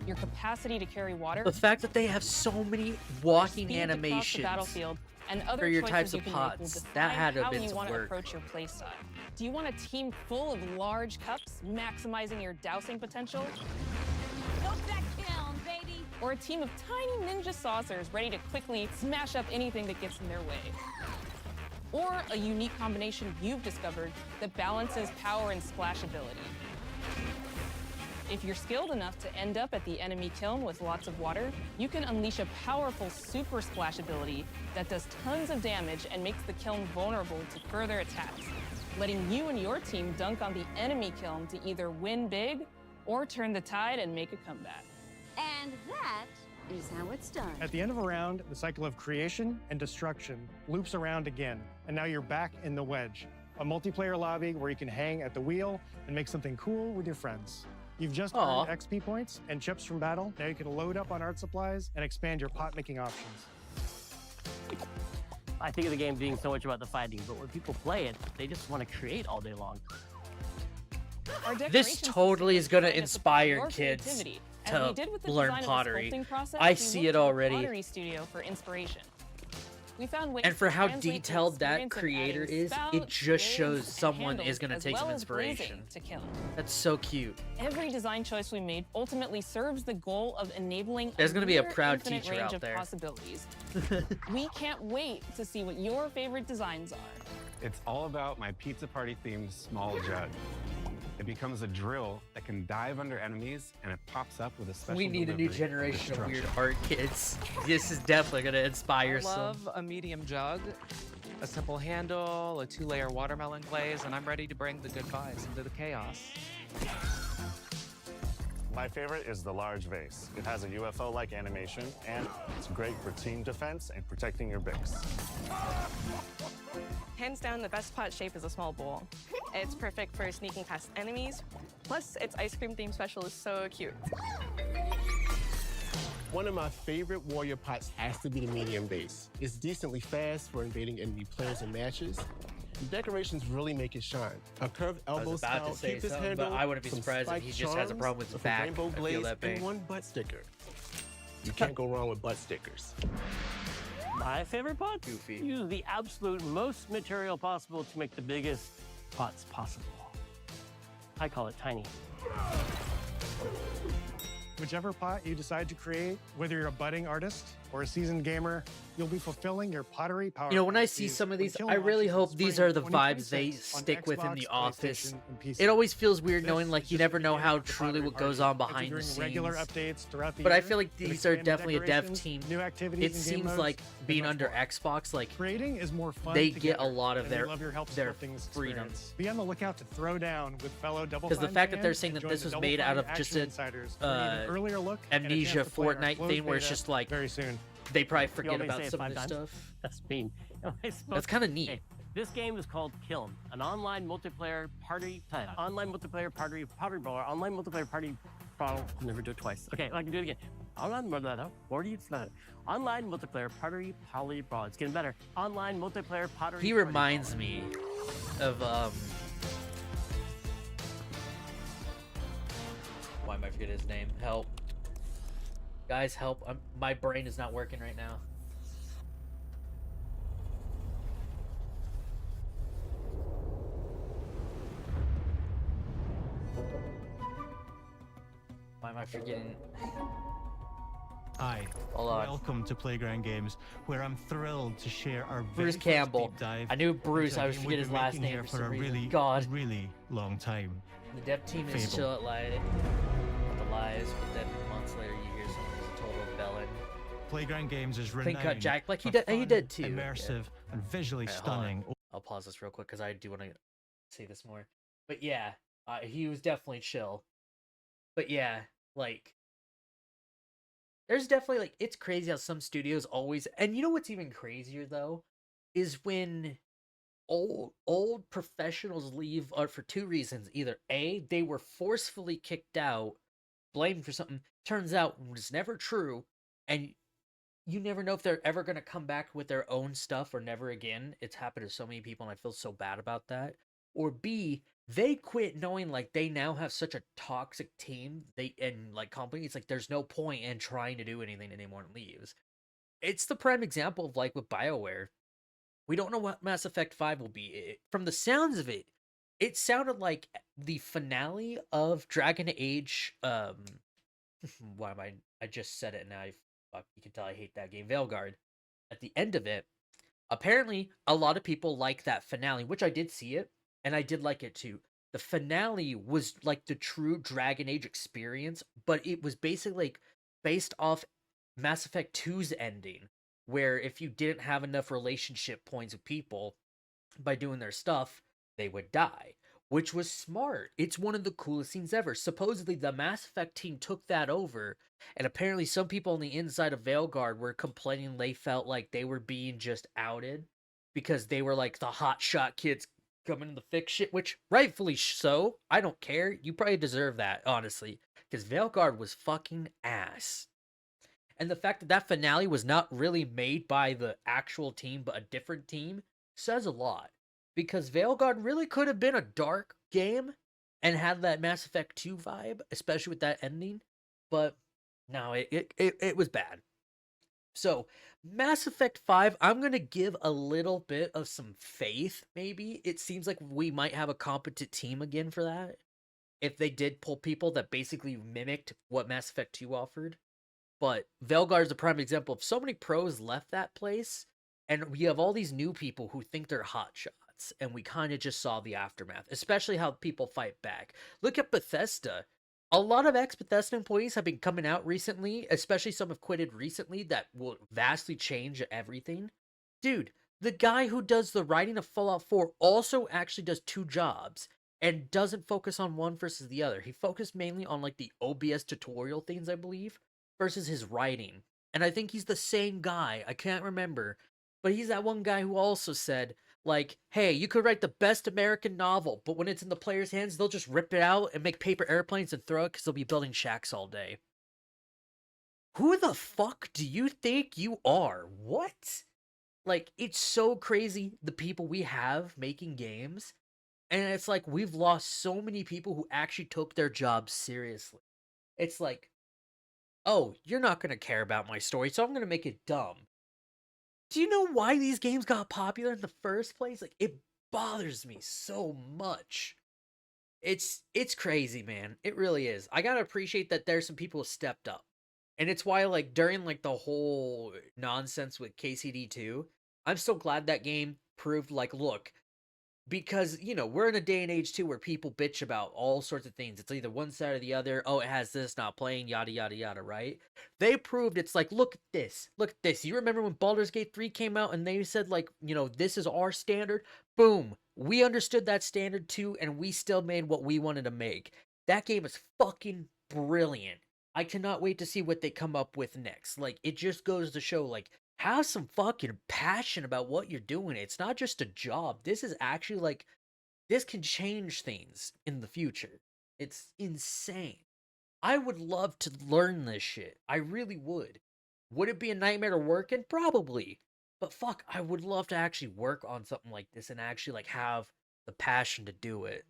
your capacity to carry water, The fact that they have so many walking speed to cross the animations battlefield, and other for your choices types you of can make will pots, decide that had to have how been you some want to work. approach your playstyle. Do you want a team full of large cups, maximizing your dousing potential? Or a team of tiny ninja saucers ready to quickly smash up anything that gets in their way? Or a unique combination you've discovered that balances power and splashability? If you're skilled enough to end up at the enemy kiln with lots of water, you can unleash a powerful super splash ability that does tons of damage and makes the kiln vulnerable to further attacks, letting you and your team dunk on the enemy kiln to either win big or turn the tide and make a comeback. And that is how it's done. At the end of a round, the cycle of creation and destruction loops around again, and now you're back in the wedge, a multiplayer lobby where you can hang at the wheel and make something cool with your friends. You've just earned XP points and chips from battle. Now you can load up on art supplies and expand your pot-making options. I think of the game being so much about the fighting, but when people play it, they just want to create all day long. This totally is going to inspire your kids creativity, as we to did with the learn design of the pottery. sculpting process, I we see looked it to the already. Pottery Studio for inspiration. we found ways And for to how translate the detailed that experience of creator adding is, it spouts, just blades, shows and someone handles, is going to as take well some as brazing inspiration. to kill. That's so cute. Every design choice we made ultimately serves the goal of enabling There's gonna be a near proud infinite teacher range out of there. possibilities. We can't wait to see what your favorite designs are. It's all about my pizza party themed small jug. It becomes a drill that can dive under enemies, and it pops up with a special We need a new delivery generation of weird destruction. art kids. This is definitely going to inspire I some. love a medium jug, a simple handle, a 2-layer watermelon glaze, and I'm ready to bring the good vibes into the chaos. My favorite is the large vase. It has a UFO-like animation, and it's great for team defense and protecting your Bix. Hands down, the best pot shape is a small bowl. It's perfect for sneaking past enemies. Plus, its ice cream theme special is so cute. One of my favorite warrior pots has to be the medium base. It's decently fast for invading enemy players and matches. The decorations really make it shine. A curved I elbow was about style to say cupid's something, handle, but I wouldn't be some surprised if he spiked just has a charms, problem with his a back. rainbow I feel blaze, that pain. and one butt sticker. You can't go wrong with butt stickers. My favorite pot? Goofy. Use the absolute most material possible to make the biggest pots possible. I call it tiny. Whichever pot you decide to create, whether you're a budding artist or a seasoned gamer, you'll be fulfilling your pottery power. You know, when I see some of these, I really hope these are the vibes they stick with in the office. It always feels weird knowing, like, you never know how truly what goes on behind the scenes. Regular updates throughout the But I year feel like with these are expanded definitely a dev decorations, team. new activities It and game seems modes, like and being much under more. Xbox, like, Creating is more fun they get a together, lot of and we their love your help freedom. sculpting this experience. Be on the lookout to throw down with fellow Double Because the Fine fact that they're fans saying and that join this the was Double made Fine out of Action just a Insiders for an earlier look and a chance Amnesia to play in our Fortnite closed thing where it's beta just like very soon. they probably You forget want me to about say it some of 5 this times? stuff. That's mean. That's kind of neat. Okay, this game is called Kiln, an online multiplayer party brawler, online multiplayer party brawler. I'll never do it twice. Okay, I can do it again. Online multiplayer party brawler. It's getting better. Online multiplayer party. He reminds me of why am I forgetting his name? Help, guys, help! My brain is not working right now. Why am I forgetting? Hi, Hold on. welcome to Playground Games, where I'm thrilled to share our very Bruce first Campbell. deep dive I knew Bruce. into a I was game forgetting we've his been last making name here for for a some reason. really, God. really long time. The dev team is Fable. chill at live. Not the lives, but then months later you hear someone's a total bellend. Playground Games is Clean renowned cut Jack Black. He for did. He fun, did too. immersive, and visually Alright, hold on. stunning. I'll pause this real quick because I do want to say this more. But yeah, he was definitely chill. But yeah, like, there's definitely, like, it's crazy how some studios always, and you know what's even crazier though, is when old professionals leave for two reasons. Either A, they were forcefully kicked out, blamed for something, turns out was never true, and you never know if they're ever going to come back with their own stuff or never again. It's happened to so many people, and I feel so bad about that. Or B, they quit knowing, like, they now have such a toxic team, and, like, company, it's like there's no point in trying to do anything anymore and leaves. It's the prime example of, like, with BioWare. We don't know what Mass Effect 5 will be. From the sounds of it, it sounded like the finale of Dragon Age, why am I just said it and you can tell I hate that game, Veilguard. At the end of it, apparently a lot of people like that finale, which I did see it, and I did like it too. The finale was like the true Dragon Age experience, but it was basically like based off Mass Effect 2's ending, where if you didn't have enough relationship points with people by doing their stuff, they would die, which was smart. It's one of the coolest scenes ever. Supposedly, the Mass Effect team took that over, and apparently some people on the inside of Veilguard were complaining they felt like they were being just outed because they were like the hotshot kids coming in the fix shit, which rightfully so. I don't care. You probably deserve that, honestly, because Veilguard was fucking ass. And the fact that that finale was not really made by the actual team, but a different team, says a lot. Because Veilguard really could have been a dark game and had that Mass Effect 2 vibe, especially with that ending. But no, it was bad. So, Mass Effect 5, I'm going to give a little bit of some faith, maybe. It seems like we might have a competent team again for that. If they did pull people that basically mimicked what Mass Effect 2 offered. But Velgar is a prime example of so many pros left that place, and we have all these new people who think they're hotshots, and we kind of just saw the aftermath, especially how people fight back. Look at Bethesda. A lot of ex-Bethesda employees have been coming out recently, especially some have quitted recently, that will vastly change everything. Dude, the guy who does the writing of Fallout 4 also actually does 2 jobs and doesn't focus on one versus the other. He focused mainly on like the OBS tutorial things, I believe, versus his writing. And I think he's the same guy. I can't remember. But he's that one guy who also said, like, hey, you could write the best American novel, but when it's in the player's hands, they'll just rip it out and make paper airplanes and throw it because they'll be building shacks all day. Who the fuck do you think you are? What? Like, it's so crazy, the people we have making games. And it's like, we've lost so many people who actually took their jobs seriously. It's like, oh, you're not going to care about my story, so I'm going to make it dumb. Do you know why these games got popular in the first place? Like, it bothers me so much. It's crazy, man. It really is. I gotta appreciate that there's some people who stepped up. And it's why, like, during, like, the whole nonsense with KCD 2, I'm so glad that game proved, like, look, because, you know, we're in a day and age, too, where people bitch about all sorts of things. It's either one side or the other. Oh, it has this, not playing, yada, yada, yada, right? They proved it's like, look at this. Look at this. You remember when Baldur's Gate 3 came out and they said, like, you know, this is our standard? Boom. We understood that standard, too, and we still made what we wanted to make. That game is fucking brilliant. I cannot wait to see what they come up with next. Like, it just goes to show, like, have some fucking passion about what you're doing. It's not just a job. This is actually, like, this can change things in the future. It's insane. I would love to learn this shit. I really would. Would it be a nightmare to work in? Probably. But fuck, I would love to actually work on something like this and actually, like, have the passion to do it.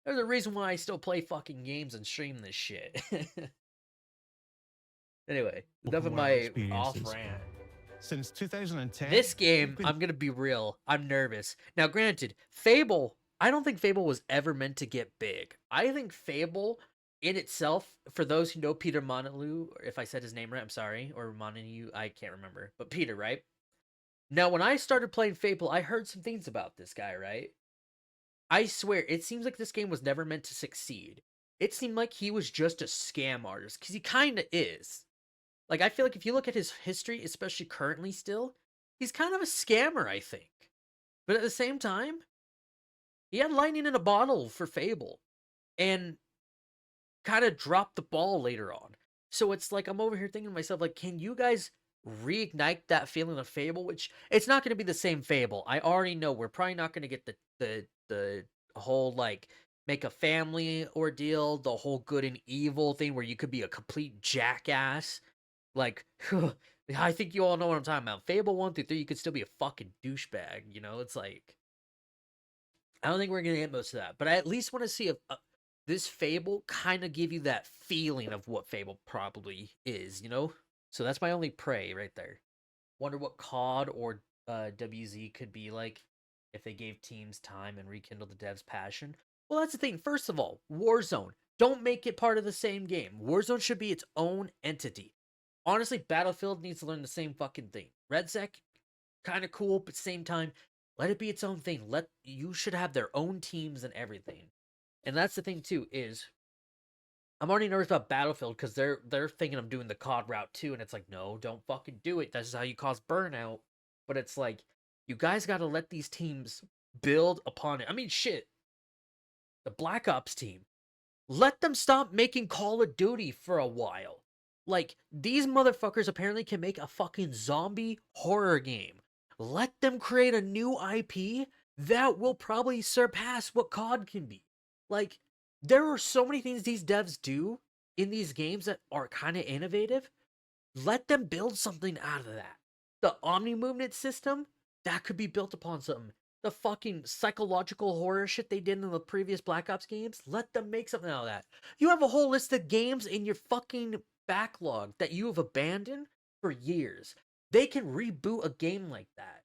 There's a reason why I still play fucking games and stream this shit. Anyway, enough of my off rant. Since 2010, this game, I'm gonna be real, I'm nervous. Now, granted, Fable, I don't think Fable was ever meant to get big. I think Fable, in itself, for those who know Peter Molyneux, if I said his name right, I'm sorry, or Molyneux, I can't remember, but Peter, right? Now, when I started playing Fable, I heard some things about this guy, right? I swear, it seems like this game was never meant to succeed. It seemed like he was just a scam artist, because he kinda is. Like, I feel like if you look at his history, especially currently still, he's kind of a scammer, I think. But at the same time, he had lightning in a bottle for Fable. And kind of dropped the ball later on. So it's like, I'm over here thinking to myself, like, can you guys reignite that feeling of Fable? Which, it's not going to be the same Fable. I already know we're probably not going to get the whole, like, make a family ordeal, the whole good and evil thing where you could be a complete jackass. Like, I think you all know what I'm talking about. Fable 1 through 3, you could still be a fucking douchebag, you know? It's like, I don't think we're going to get most of that. But I at least want to see if this Fable kind of give you that feeling of what Fable probably is, you know? So that's my only pray right there. Wonder what COD or WZ could be like if they gave teams time and rekindled the devs' passion. Well, that's the thing. First of all, Warzone. Don't make it part of the same game. Warzone should be its own entity. Honestly, Battlefield needs to learn the same fucking thing. RedSec, kind of cool, but same time, let it be its own thing. You should have their own teams and everything. And that's the thing too, is I'm already nervous about Battlefield because they're thinking of doing the COD route too, and it's like, no, don't fucking do it. This is how you cause burnout. But it's like, you guys got to let these teams build upon it. I mean, shit. The Black Ops team. Let them stop making Call of Duty for a while. Like, these motherfuckers apparently can make a fucking zombie horror game. Let them create a new IP that will probably surpass what COD can be. Like, there are so many things these devs do in these games that are kind of innovative. Let them build something out of that. The Omni movement system, that could be built upon something. The fucking psychological horror shit they did in the previous Black Ops games, let them make something out of that. You have a whole list of games in your fucking backlog that you have abandoned for years. They can reboot a game like that.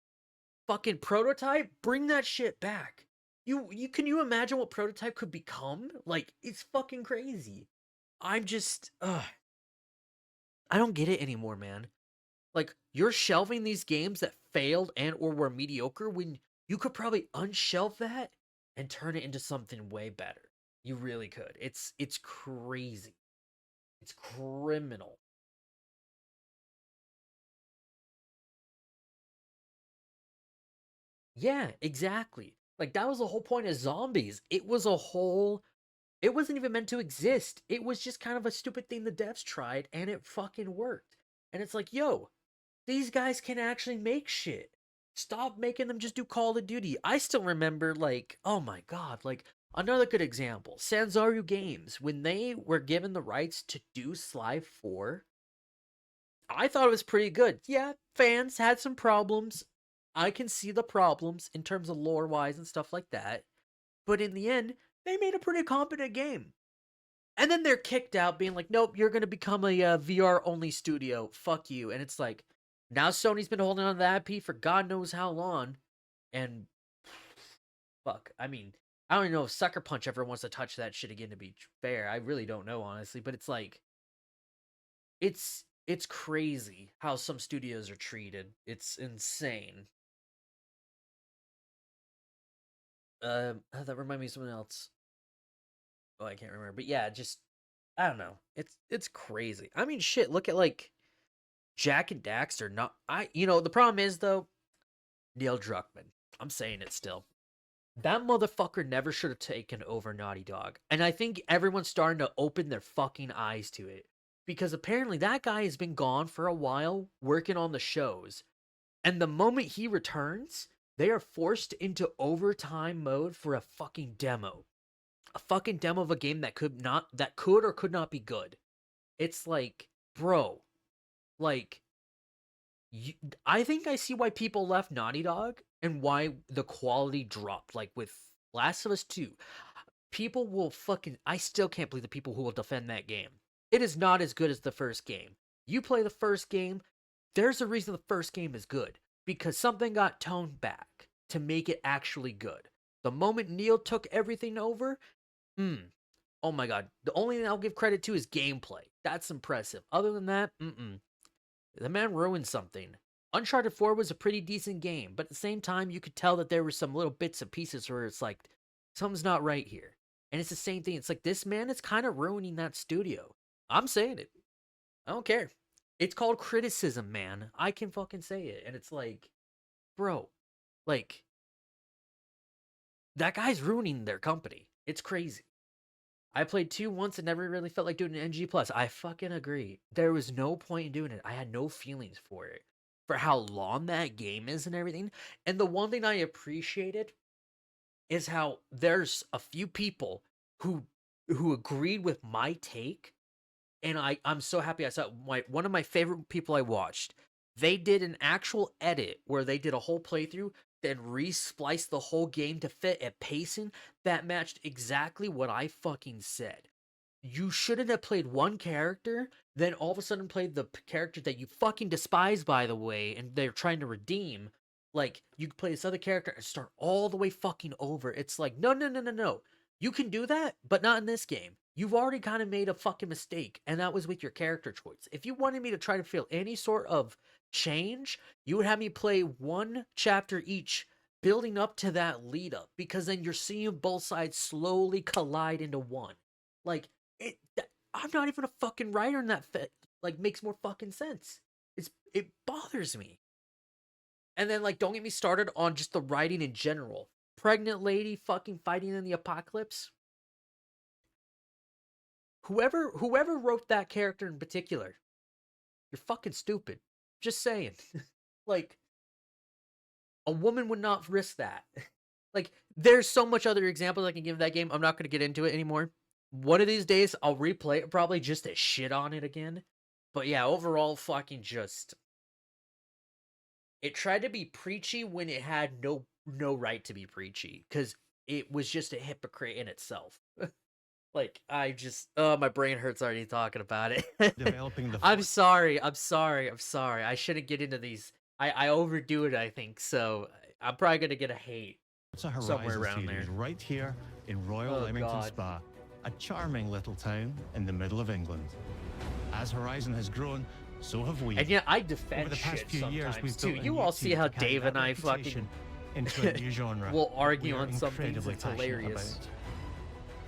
Fucking Prototype, bring that shit back. Can you imagine what Prototype could become? Like, it's fucking crazy. I'm just I don't get it anymore, man. Like, you're shelving these games that failed and or were mediocre when you could probably unshelve that and turn it into something way better. You really could. It's crazy. It's criminal. Yeah, exactly. Like, that was the whole point of Zombies. It wasn't even meant to exist. It was just kind of a stupid thing the devs tried, and it fucking worked. And it's like, yo, these guys can actually make shit. Stop making them just do Call of Duty. I still remember, like, oh my god, like, another good example, Sanzaru Games, when they were given the rights to do Sly 4, I thought it was pretty good. Yeah, fans had some problems. I can see the problems in terms of lore-wise and stuff like that. But in the end, they made a pretty competent game. And then they're kicked out being like, nope, you're going to become a VR-only studio. Fuck you. And it's like, now Sony's been holding on to that IP for God knows how long. And fuck, I mean, I don't even know if Sucker Punch ever wants to touch that shit again, to be fair. I really don't know, honestly. But it's like, it's crazy how some studios are treated. It's insane. That reminds me of something else. Oh, I can't remember. But yeah, just, I don't know. It's crazy. I mean, shit, look at, like, Jak and Daxter. The problem is, though, Neil Druckmann. I'm saying it still. That motherfucker never should have taken over Naughty Dog. And I think everyone's starting to open their fucking eyes to it. Because apparently that guy has been gone for a while, working on the shows. And the moment he returns, they are forced into overtime mode for a fucking demo. A fucking demo of a game that could or could not be good. It's like, bro, like, I think I see why people left Naughty Dog and why the quality dropped. Like with Last of Us 2, people will I still can't believe the people who will defend that game. It is not as good as the first game. You play the first game, there's a reason the first game is good. Because something got toned back to make it actually good. The moment Neil took everything over, oh my god. The only thing I'll give credit to is gameplay. That's impressive. Other than that, the man ruined something. Uncharted 4 was a pretty decent game, but at the same time, you could tell that there were some little bits and pieces where it's like, something's not right here. And it's the same thing. It's like, this man is kind of ruining that studio. I'm saying it. I don't care. It's called criticism, man. I can fucking say it. And it's like, bro, like, that guy's ruining their company. It's crazy. I played 2 once and never really felt like doing an NG+. I fucking agree. There was no point in doing it. I had no feelings for it. For how long that game is and everything. And the one thing I appreciated is how there's a few people who agreed with my take. And I'm so happy I saw one of my favorite people I watched. They did an actual edit where they did a whole playthrough, then re-spliced the whole game to fit a pacing that matched exactly what I fucking said. You shouldn't have played one character, then all of a sudden played the character that you fucking despise, by the way, and they're trying to redeem. Like, you could play this other character and start all the way fucking over. It's like, no. You can do that, but not in this game. You've already kind of made a fucking mistake, and that was with your character choice. If you wanted me to try to feel any sort of change, you would have me play one chapter each, building up to that lead up, because then you're seeing both sides slowly collide into one. Like, I'm not even a fucking writer in that makes more fucking sense. It bothers me. And then, like, don't get me started on just the writing in general. Pregnant lady fucking fighting in the apocalypse. Whoever wrote that character in particular, you're fucking stupid. Just saying. Like, a woman would not risk that. Like, there's so much other examples I can give of that game. I'm not going to get into it anymore. One of these days, I'll replay it probably just to shit on it again. But yeah, overall, fucking just... It tried to be preachy when it had no right to be preachy. Because it was just a hypocrite in itself. Like, I just, my brain hurts already talking about it. Developing the I'm sorry. I shouldn't get into these. I overdo it, I think. So I'm probably gonna get a hate Forza Horizon somewhere around series there. right here in Royal Oh, Leamington God. Spa, a charming little town in the middle of England. As Horizon has grown, so have we. And yeah, I defend Over the past shit few years, sometimes we've too. built a You new all see team how to carry Dave that and I reputation fucking into a new genre. will that argue we are on some things. incredibly It's passionate hilarious. about.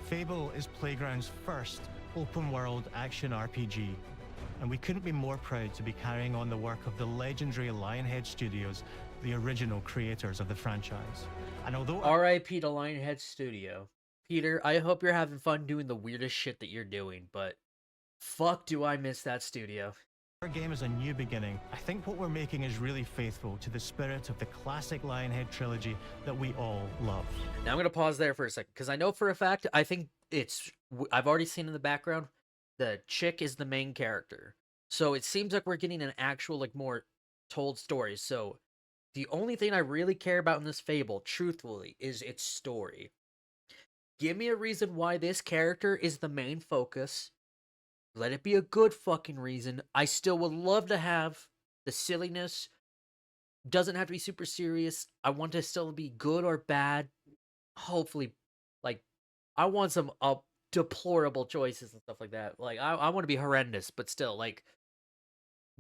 Fable is Playground's first open-world action RPG, and we couldn't be more proud to be carrying on the work of the legendary Lionhead Studios, the original creators of the franchise. And although R.I.P. to Lionhead Studio. Peter, I hope you're having fun doing the weirdest shit that you're doing, but fuck do I miss that studio. our game is a new beginning, I think what we're making is really faithful to the spirit of the classic Lionhead trilogy that we all love. Now I'm gonna pause there for a second because I know for a fact I think I've already seen in the background the chick is the main character, so it seems like we're getting an actual like more told story. So the only thing I really care about in this Fable, truthfully, is its story. Give me a reason why this character is the main focus. Let it be a good fucking reason. I still would love to have the silliness. Doesn't have to be super serious. I want to still be good or bad. Hopefully, like, I want some deplorable choices and stuff like that. Like, I want to be horrendous, but still, like,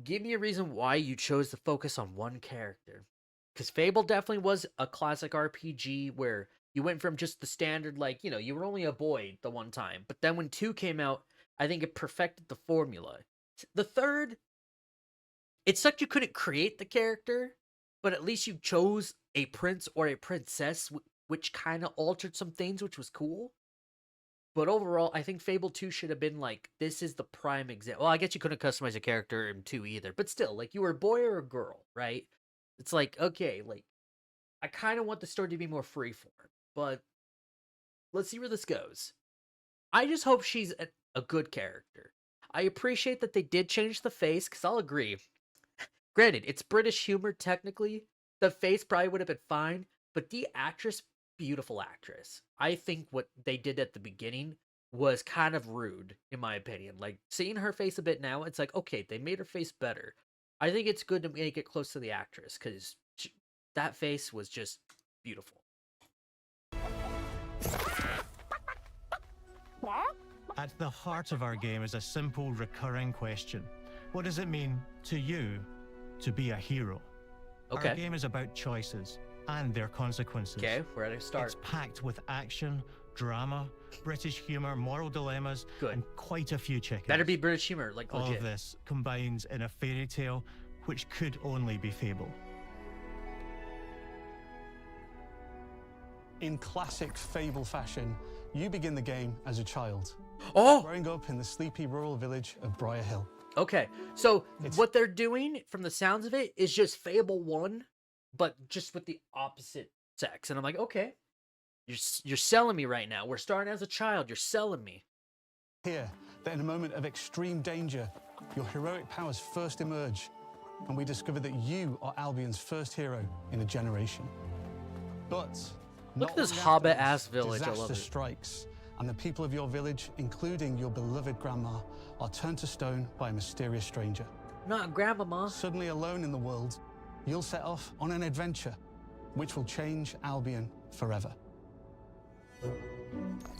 give me a reason why you chose to focus on one character. Because Fable definitely was a classic RPG where you went from just the standard, like, you know, you were only a boy the one time. But then when 2 came out, I think it perfected the formula. The third, it sucked you couldn't create the character, but at least you chose a prince or a princess, which kind of altered some things, which was cool. But overall, I think Fable 2 should have been like, this is the prime example. Well, I guess you couldn't customize a character in 2 either, but still, like, you were a boy or a girl, right? It's like, okay, like, I kind of want the story to be more freeform, but let's see where this goes. I just hope she's a good character. I appreciate that they did change the face, because I'll agree. Granted, it's British humor, technically. The face probably would have been fine, but the actress, beautiful actress. I think what they did at the beginning was kind of rude, in my opinion. Like, seeing her face a bit now, it's like, okay, they made her face better. I think it's good to make it close to the actress, because that face was just beautiful. At the heart of our game is a simple recurring question. What does it mean to you to be a hero? Okay. Our game is about choices and their consequences. Okay, where do I start? It's packed with action, drama, British humor, moral dilemmas, and quite a few chickens. Better be British humor, like All legit. of this combines in a fairy tale which could only be Fable. In classic Fable fashion, you begin the game as a child. Oh! Growing up in the sleepy rural village of Briar Hill. Okay, so what they're doing, from the sounds of it, is just Fable 1, but just with the opposite sex. And I'm like, okay, you're selling me right now. We're starting as a child. You're selling me. Here, that in a moment of extreme danger, your heroic powers first emerge, and we discover that you are Albion's first hero in a generation. But Look at not this long hobbit-ass after village. I love disaster it. strikes, and the people of your village, including your beloved grandma, are turned to stone by a mysterious stranger. Not grandmama. Suddenly alone in the world, you'll set off on an adventure which will change Albion forever.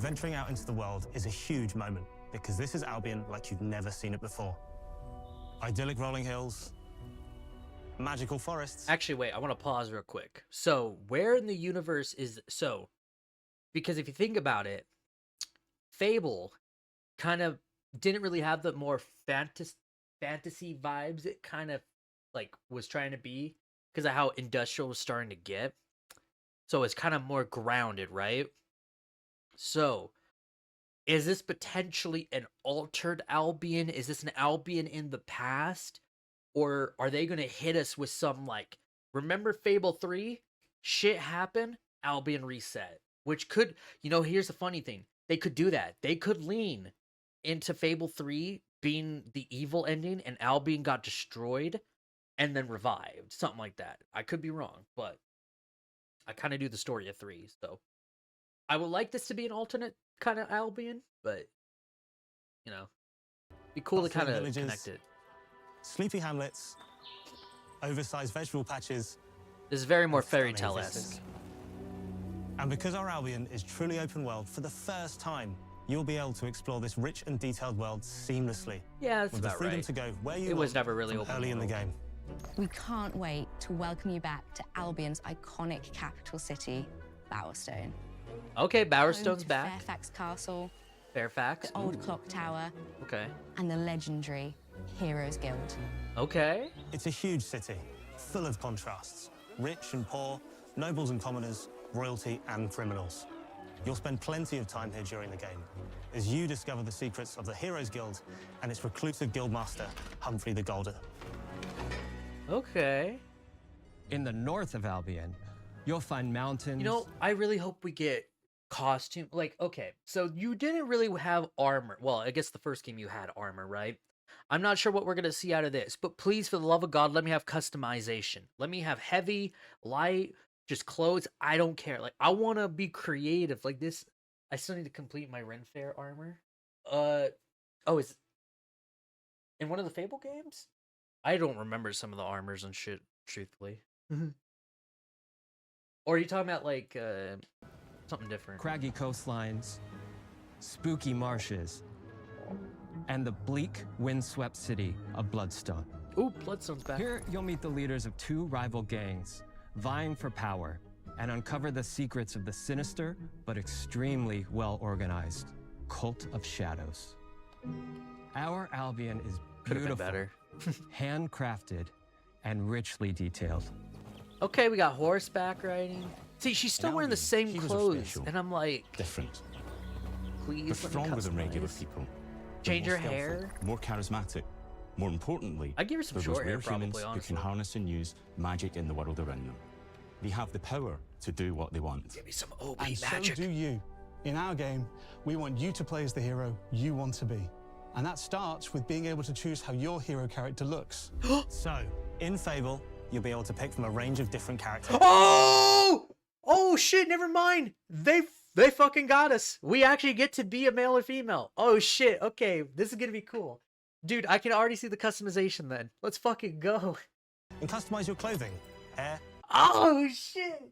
Venturing out into the world is a huge moment because this is Albion like you've never seen it before. Idyllic rolling hills, magical forests. Actually, wait, I want to pause real quick. So, where in the universe is... So, because if you think about it, Fable kind of didn't really have the more fantasy vibes it kind of, like, was trying to be, because of how industrial was starting to get. So, it's kind of more grounded, right? So, is this potentially an altered Albion? Is this an Albion in the past? Or are they going to hit us with some, like, remember Fable 3? Shit happened, Albion reset. Which could, you know, here's the funny thing. They could do that. They could lean into Fable 3 being the evil ending and Albion got destroyed and then revived. Something like that. I could be wrong, but I kind of do the story of 3, so. I would like this to be an alternate kind of Albion, but you know, be cool to kind of villages, connect it. Sleepy hamlets, oversized vegetable patches. This is very more and fairy stunning tale-esque. vistas. And because our Albion is truly open world, for the first time, you'll be able to explore this rich and detailed world seamlessly. Yeah, that's with the about freedom right. to go where you It was want never really from open early in the world. game. We can't wait to welcome you back to Albion's iconic capital city, Bowerstone. Okay, Home Bowerstone's to back. Fairfax Castle, Fairfax. the old Ooh. clock tower, Okay. and the legendary Heroes Guild. Okay. It's a huge city, full of contrasts. Rich and poor, nobles and commoners, royalty and criminals. You'll spend plenty of time here during the game as you discover the secrets of the Heroes Guild and its reclusive guildmaster, Humphrey the Golden. Okay. In the north of Albion, you'll find mountains. You know, I really hope we get costume. Like, okay, so you didn't really have armor. Well, I guess the first game you had armor, right? I'm not sure what we're going to see out of this, but please, for the love of God, let me have customization. Let me have heavy, light, just clothes. I don't care. Like, I want to be creative. Like this, I still need to complete my Ren Fair armor. Oh, is in one of the Fable games? I don't remember some of the armors and shit, truthfully. Or are you talking about, like, something different? Craggy coastlines, spooky marshes, and the bleak, windswept city of Bloodstone. Ooh, Bloodstone's back. Here, you'll meet the leaders of two rival gangs, vying for power, and uncover the secrets of the sinister but extremely well-organized Cult of Shadows. Our Albion is Could've been beautiful, better. handcrafted, and richly detailed. Okay, we got horseback riding. See, she's still wearing the same heroes are clothes, special. and I'm like, Different. please They're let me stronger than regular customize. people. They're Change more her skillful, hair. More charismatic. More importantly, I'd give her some they're short those hair, rare probably, humans who honestly. can harness and use magic in the world around them. They have the power to do what they want. Give me some OB And magic. so do you. In our game, we want you to play as the hero you want to be. And that starts with being able to choose how your hero character looks. So, in Fable, you'll be able to pick from a range of different characters. Oh! Oh shit, never mind. They fucking got us. We actually get to be a male or female. Oh shit, okay. This is gonna be cool. Dude, I can already see the customization then. Let's fucking go. And customize your clothing, hair, Oh shit.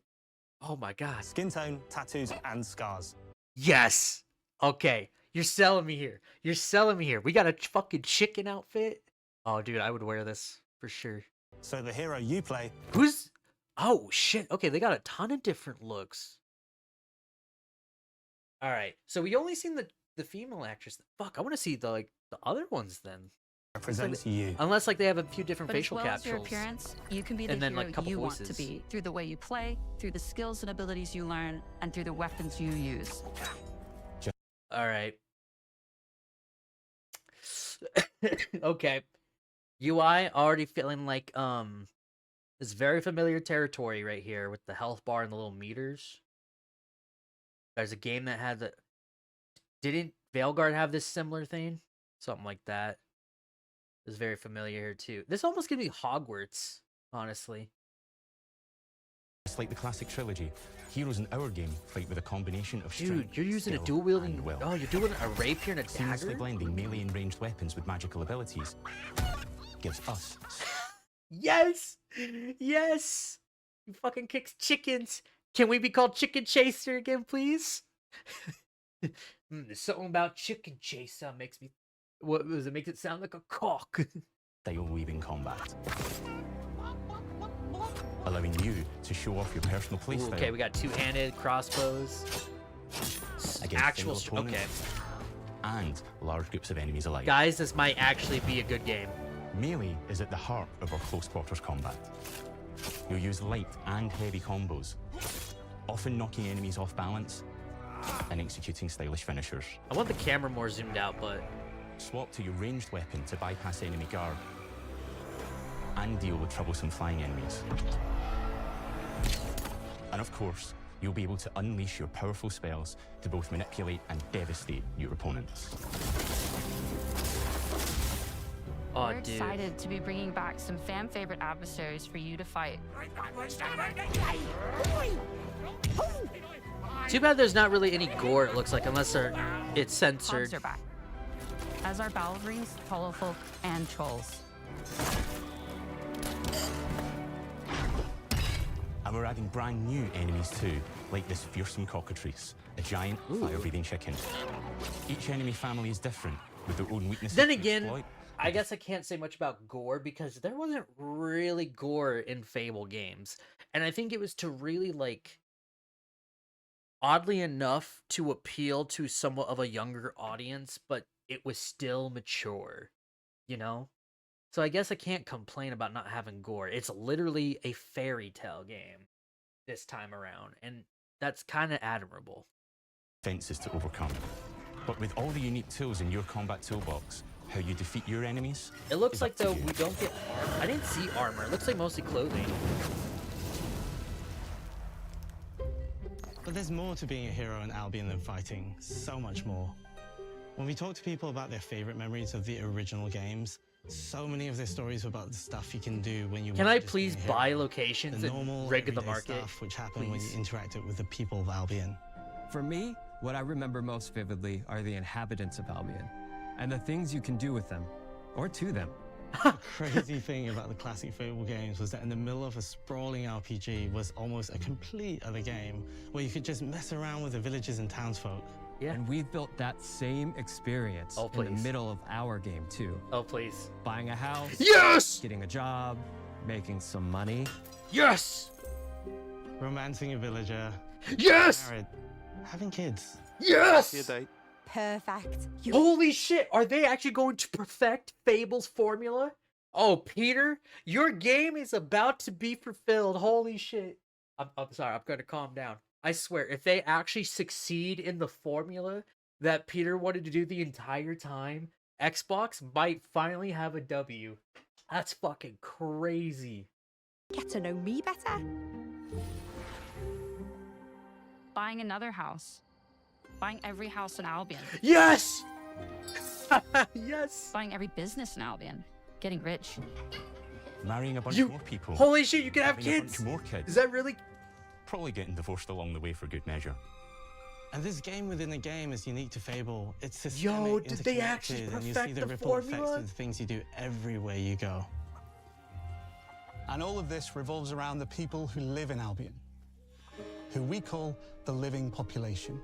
Oh my god. skin tone, tattoos, and scars. Yes. Okay. You're selling me here. You're selling me here. We got a fucking chicken outfit. Oh dude, I would wear this for sure. So the hero you play Who's... Oh shit. Okay, they got a ton of different looks. All right. So we only seen the female actress. Fuck, I want to see the other ones then. represents you. Unless like they have a few different But as facial well as your capsules. appearance, you can be the and then, hero like, couple you want to voices. be through the way you play, through the skills and abilities you learn, and through the weapons you use. All right. Okay. UI already feeling like it's very familiar territory right here with the health bar and the little meters. There's a game that had the didn't Veilguard have this similar thing? Something like that. Is very familiar here too. This almost gives me Hogwarts, honestly. It's like the classic trilogy. Heroes in our game fight with a combination of Dude, strength, you're using a skill, dual wielding. and will. Oh, you're doing a rapier and a Seamlessly dagger. blending melee and ranged weapons with magical abilities gives us Yes! Yes! You fucking kicks chickens. Can we be called Chicken Chaser again, please? There's something about Chicken Chaser makes me... What was it? Makes it sound like a cock. style weaving combat, allowing you to show off your personal Ooh, playstyle okay, we got two-handed crossbows. against Actual... single Okay. opponents and large groups of enemies alike. Guys, this might actually be a good game. Melee is at the heart of our close quarters combat. You'll use light and heavy combos, often knocking enemies off balance and executing stylish finishers. I want the camera more zoomed out, but... Swap to your ranged weapon to bypass enemy guard and deal with troublesome flying enemies. And of course, you'll be able to unleash your powerful spells to both manipulate and devastate your opponents. Oh, We're excited to be bringing back some fan-favorite adversaries for you to fight. Too bad there's not really any gore, it looks like, unless it's censored. Hogs are back, as are Balverines, Hollowfolk, and Trolls. And we're adding brand new enemies too, like this fearsome cockatrice, a giant fire-breathing chicken. Each enemy family is different, with their own weaknesses. Then to again, exploit. I guess I can't say much about gore because there wasn't really gore in Fable games. And I think it was to really, like, oddly enough, to appeal to somewhat of a younger audience, but it was still mature, you know? So I guess I can't complain about not having gore. It's literally a fairy tale game this time around, and that's kind of admirable. Fences to overcome. But with all the unique tools in your combat toolbox, how you defeat your enemies. It looks like, though, we don't get armor. I didn't see armor. It looks like mostly clothing. But there's more to being a hero in Albion than fighting. So much more. When we talk to people about their favorite memories of the original games, so many of their stories are about the stuff you can do when you. Can I please buy locations the and normal, rig the everyday market? stuff which happen when you interacted with the people of Albion. For me, what I remember most vividly are the inhabitants of Albion, and the things you can do with them, or to them. The crazy thing about the classic Fable games was that in the middle of a sprawling RPG was almost a complete other game, where you could just mess around with the villages and townsfolk. Yeah. And we've built that same experience in the middle of our game, too. Oh, please. Buying a house. Yes! Getting a job. Making some money. Yes! Romancing a villager. Yes! Married. Having kids. Yes! Perfect. Holy shit! Are they actually going to perfect Fable's formula? Oh, Peter, your game is about to be fulfilled. Holy shit. I'm sorry, I'm going to calm down. I swear, if they actually succeed in the formula that Peter wanted to do the entire time, Xbox might finally have a W. That's fucking crazy. Get to know me better. Buying another house. Buying every house in Albion. Yes! Yes! Buying every business in Albion. Getting rich. Marrying a bunch more people. Holy shit, you can have having a kids! bunch more kids. Is that really? Probably getting divorced along the way for good measure. And this game within a game is unique to Fable. It's systemic, Yo, did they actually interconnected, and you see perfect the the ripple effects formula? of the things you do everywhere you go. And all of this revolves around the people who live in Albion, who we call the living population.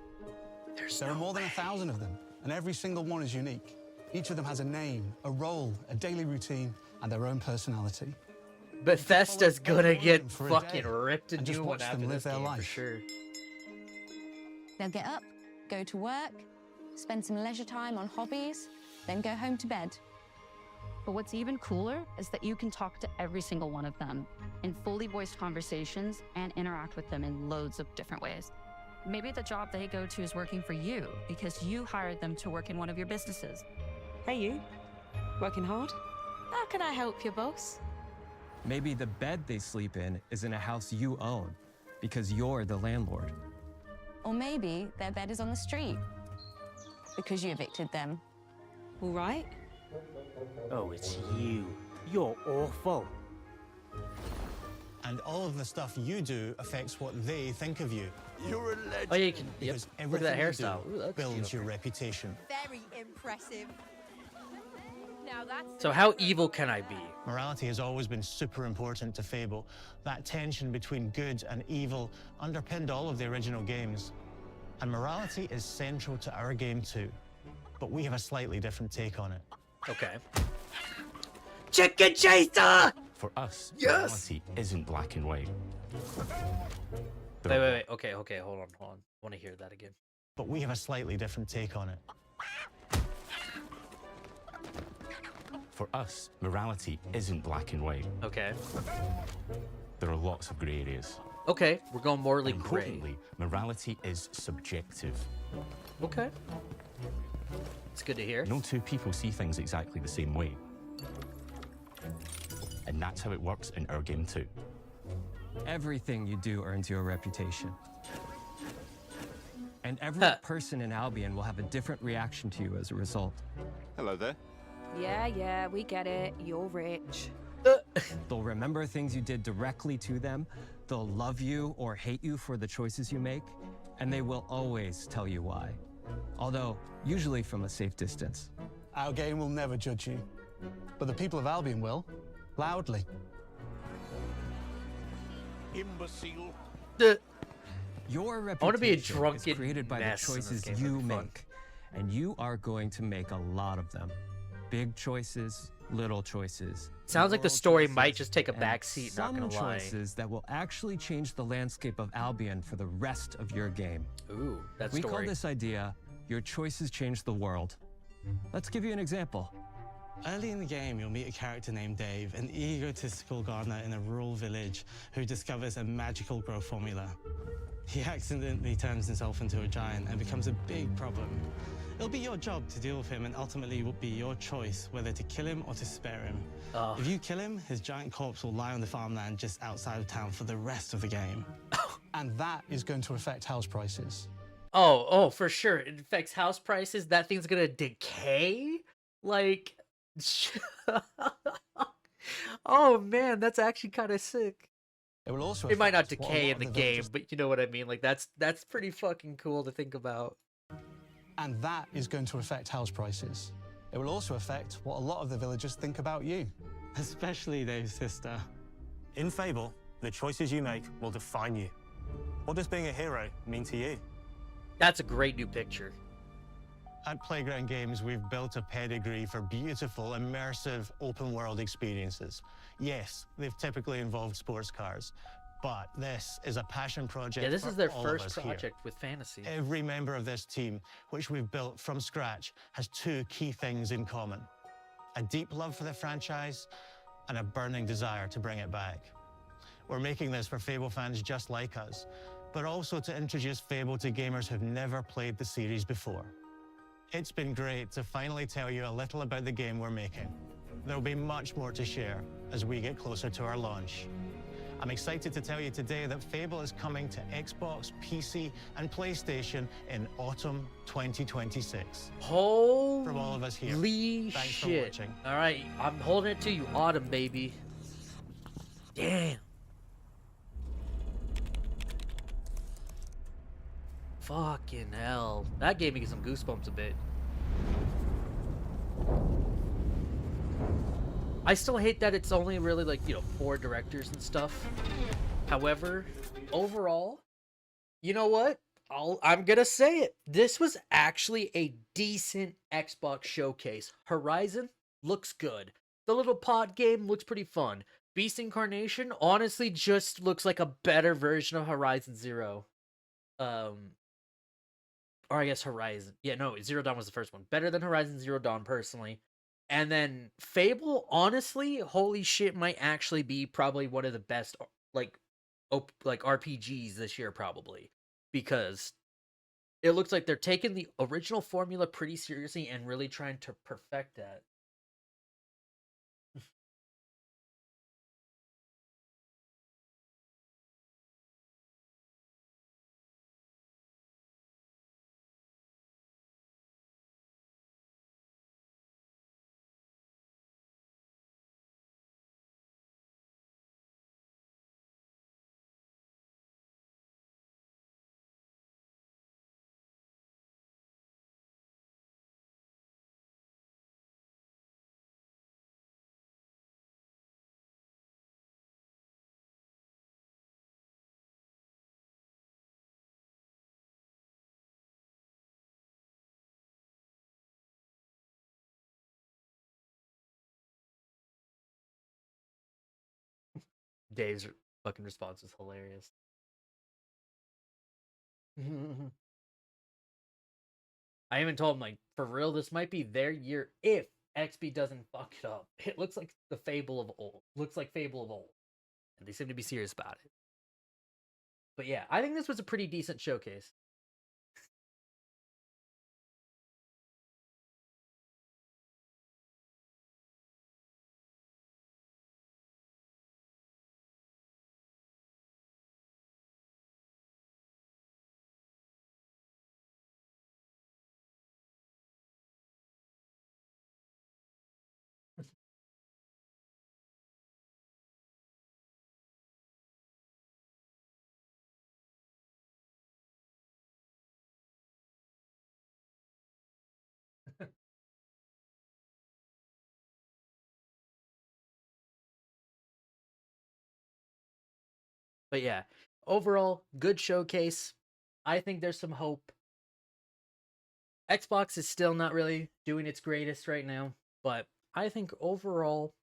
There are more than 1,000 of them, and every single one is unique. Each of them has a name, a role, a daily routine, and their own personality. Bethesda's gonna get for a fucking day ripped a and just new one watch them after live this their game, for life. sure. They'll get up, go to work, spend some leisure time on hobbies, then go home to bed. But what's even cooler is that you can talk to every single one of them in fully voiced conversations and interact with them in loads of different ways. Maybe the job they go to is working for you because you hired them to work in one of your businesses. Hey, you. Working hard? How can I help you, boss? Maybe the bed they sleep in is in a house you own because you're the landlord. Or maybe their bed is on the street because you evicted them. All right. Oh, it's you. You're awful. And all of the stuff you do affects what they think of you. You're a legend. Oh, yeah, you can. Yep. Because Look at that everything you hairstyle. do Ooh, that's builds beautiful. your reputation. Very impressive. Now that's So how evil can I be? Morality has always been super important to Fable. That tension between good and evil underpinned all of the original games. And morality is central to our game too. But we have a slightly different take on it. Okay. Chicken chaser! For us, Yes! morality isn't black and white. Wait. Okay, hold on. I want to hear that again. But we have a slightly different take on it. For us, morality isn't black and white. Okay. There are lots of grey areas. Okay, we're going morally And gray. importantly, morality is subjective. Okay. It's good to hear. No two people see things exactly the same way. And that's how it works in our game too. Everything you do earns you a reputation. And every person in Albion will have a different reaction to you as a result. Hello there. Yeah, we get it. You're rich. They'll remember things you did directly to them. They'll love you or hate you for the choices you make, and they will always tell you why. Although, usually from a safe distance. Our game will never judge you, but the people of Albion will, loudly. Imbecile. Your I want to be a reputation drunken is created by the mess in this choices game. you That'd be fun. make, and you are going to make a lot of them. Big choices, little choices. Sounds like the moral story choices, might just take a and back seat, not gonna some lie. choices that will actually change the landscape of Albion for the rest of your game. Ooh, that We call story. this idea, your choices change the world. Let's give you an example. Early in the game, you'll meet a character named Dave, an egotistical gardener in a rural village who discovers a magical growth formula. He accidentally turns himself into a giant and becomes a big problem. It'll be your job to deal with him, and ultimately it will be your choice whether to kill him or to spare him. If you kill him, his giant corpse will lie on the farmland just outside of town for the rest of the game. And that is going to affect house prices. Oh, for sure. It affects house prices. That thing's gonna decay? Like, oh man, that's actually kind of sick. It will also It might not affect what a decay lot in of the the game, villagers- but you know what I mean. Like that's pretty fucking cool to think about. And that is going to affect house prices. It will also affect what a lot of the villagers think about you. Especially Dave's sister. In Fable, the choices you make will define you. What does being a hero mean to you? That's a great new picture. At Playground Games, we've built a pedigree for beautiful, immersive, open-world experiences. Yes, they've typically involved sports cars, but this is a passion project. Yeah, this for is their all of first us here. project with fantasy. Every member of this team, which we've built from scratch, has two key things in common: a deep love for the franchise and a burning desire to bring it back. We're making this for Fable fans just like us, but also to introduce Fable to gamers who've never played the series before. It's been great to finally tell you a little about the game we're making. There'll be much more to share as we get closer to our launch. I'm excited to tell you today that Fable is coming to Xbox, PC, and PlayStation in autumn 2026. Holy From all of us here, thanks for shit. watching. All right, I'm holding it to you, autumn, baby. Damn. Fucking hell. That gave me some goosebumps a bit. I still hate that it's only really like, 4 directors and stuff. However, overall, you know what? I'm gonna say it. This was actually a decent Xbox showcase. Horizon looks good. The little pod game looks pretty fun. Beast Incarnation honestly just looks like a better version of Horizon Zero. Or I guess Horizon. Yeah, no, Zero Dawn was the first one. Better than Horizon Zero Dawn, personally. And then Fable, honestly, holy shit, might actually be probably one of the best, like RPGs this year, probably. Because it looks like they're taking the original formula pretty seriously and really trying to perfect that. Dave's fucking response was hilarious. I even told him, like, for real, this might be their year if XB doesn't fuck it up. It looks like the Fable of old. Looks like Fable of old. And they seem to be serious about it. But yeah, I think this was a pretty decent showcase. But yeah, overall, good showcase. I think there's some hope. Xbox is still not really doing its greatest right now, but I think overall,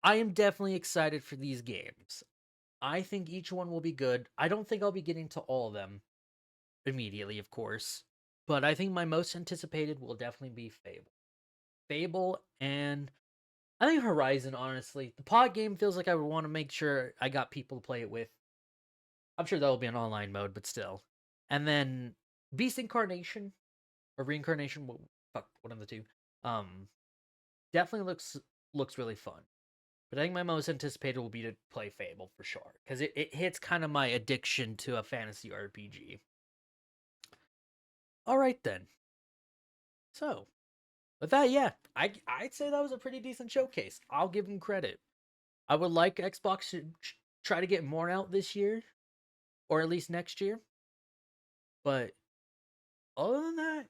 I am definitely excited for these games. I think each one will be good. I don't think I'll be getting to all of them immediately, of course, but I think my most anticipated will definitely be Fable. Fable and I think Horizon, honestly. The pod game feels like I would want to make sure I got people to play it with. I'm sure that'll be an online mode, but still. And then Beast Incarnation or Reincarnation, fuck, one of the two. Definitely looks really fun. But I think my most anticipated will be to play Fable for sure, because it hits kind of my addiction to a fantasy RPG. All right then. So, with that, yeah, I'd say that was a pretty decent showcase. I'll give them credit. I would like Xbox to try to get more out this year, or at least next year. But other than that,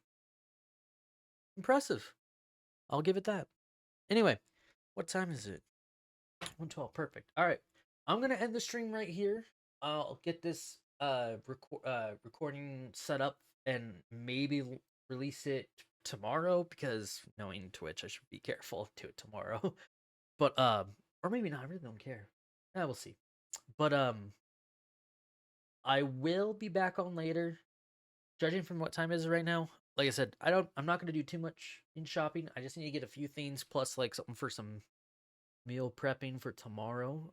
impressive. I'll give it that. Anyway, what time is it? 1:12. Perfect. All right, I'm gonna end the stream right here. I'll get this recording set up and maybe release it tomorrow, because knowing Twitch, I should be careful to it tomorrow. But or maybe not. I really don't care. We'll see. But I will be back on later. Judging from what time it is right now, like I said, I'm not gonna do too much in shopping. I just need to get a few things, plus like something for some meal prepping for tomorrow.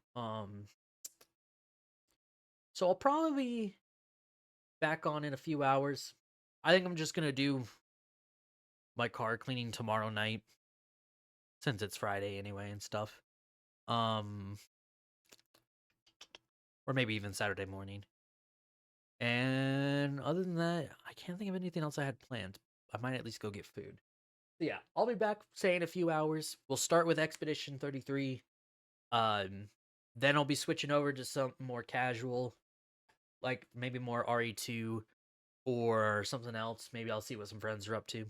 So I'll probably be back on in a few hours. I think I'm just gonna do my car cleaning tomorrow night, since it's Friday anyway and stuff. Or maybe even Saturday morning. And other than that, I can't think of anything else I had planned. I might at least go get food. So yeah, I'll be back, say, in a few hours. We'll start with Expedition 33. Then I'll be switching over to something more casual, like maybe more RE2 or something else. Maybe I'll see what some friends are up to.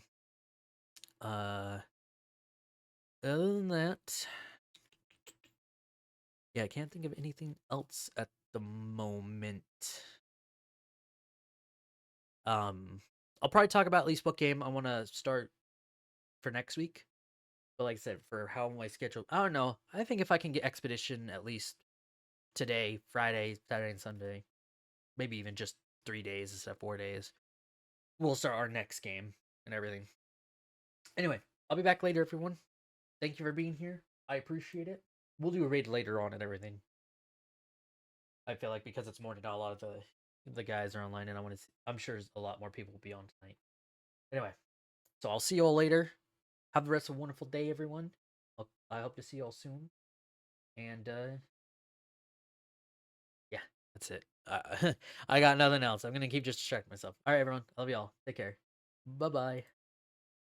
Other than that, yeah, I can't think of anything else at the moment. I'll probably talk about at least what game I want to start for next week. But like I said, for how am I scheduled, I don't know. I think if I can get Expedition at least today, Friday, Saturday, and Sunday, maybe even just 3 days instead of 4 days, we'll start our next game and everything. Anyway, I'll be back later, everyone. Thank you for being here. I appreciate it. We'll do a raid later on and everything. I feel like because it's morning, not a lot of the guys are online, and I'm sure a lot more people will be on tonight. Anyway, so I'll see you all later. Have the rest of a wonderful day, everyone. I hope to see you all soon. And yeah, that's it. I got nothing else. I'm gonna keep just distracting myself. All right, everyone. Love y'all. Take care. Bye-bye.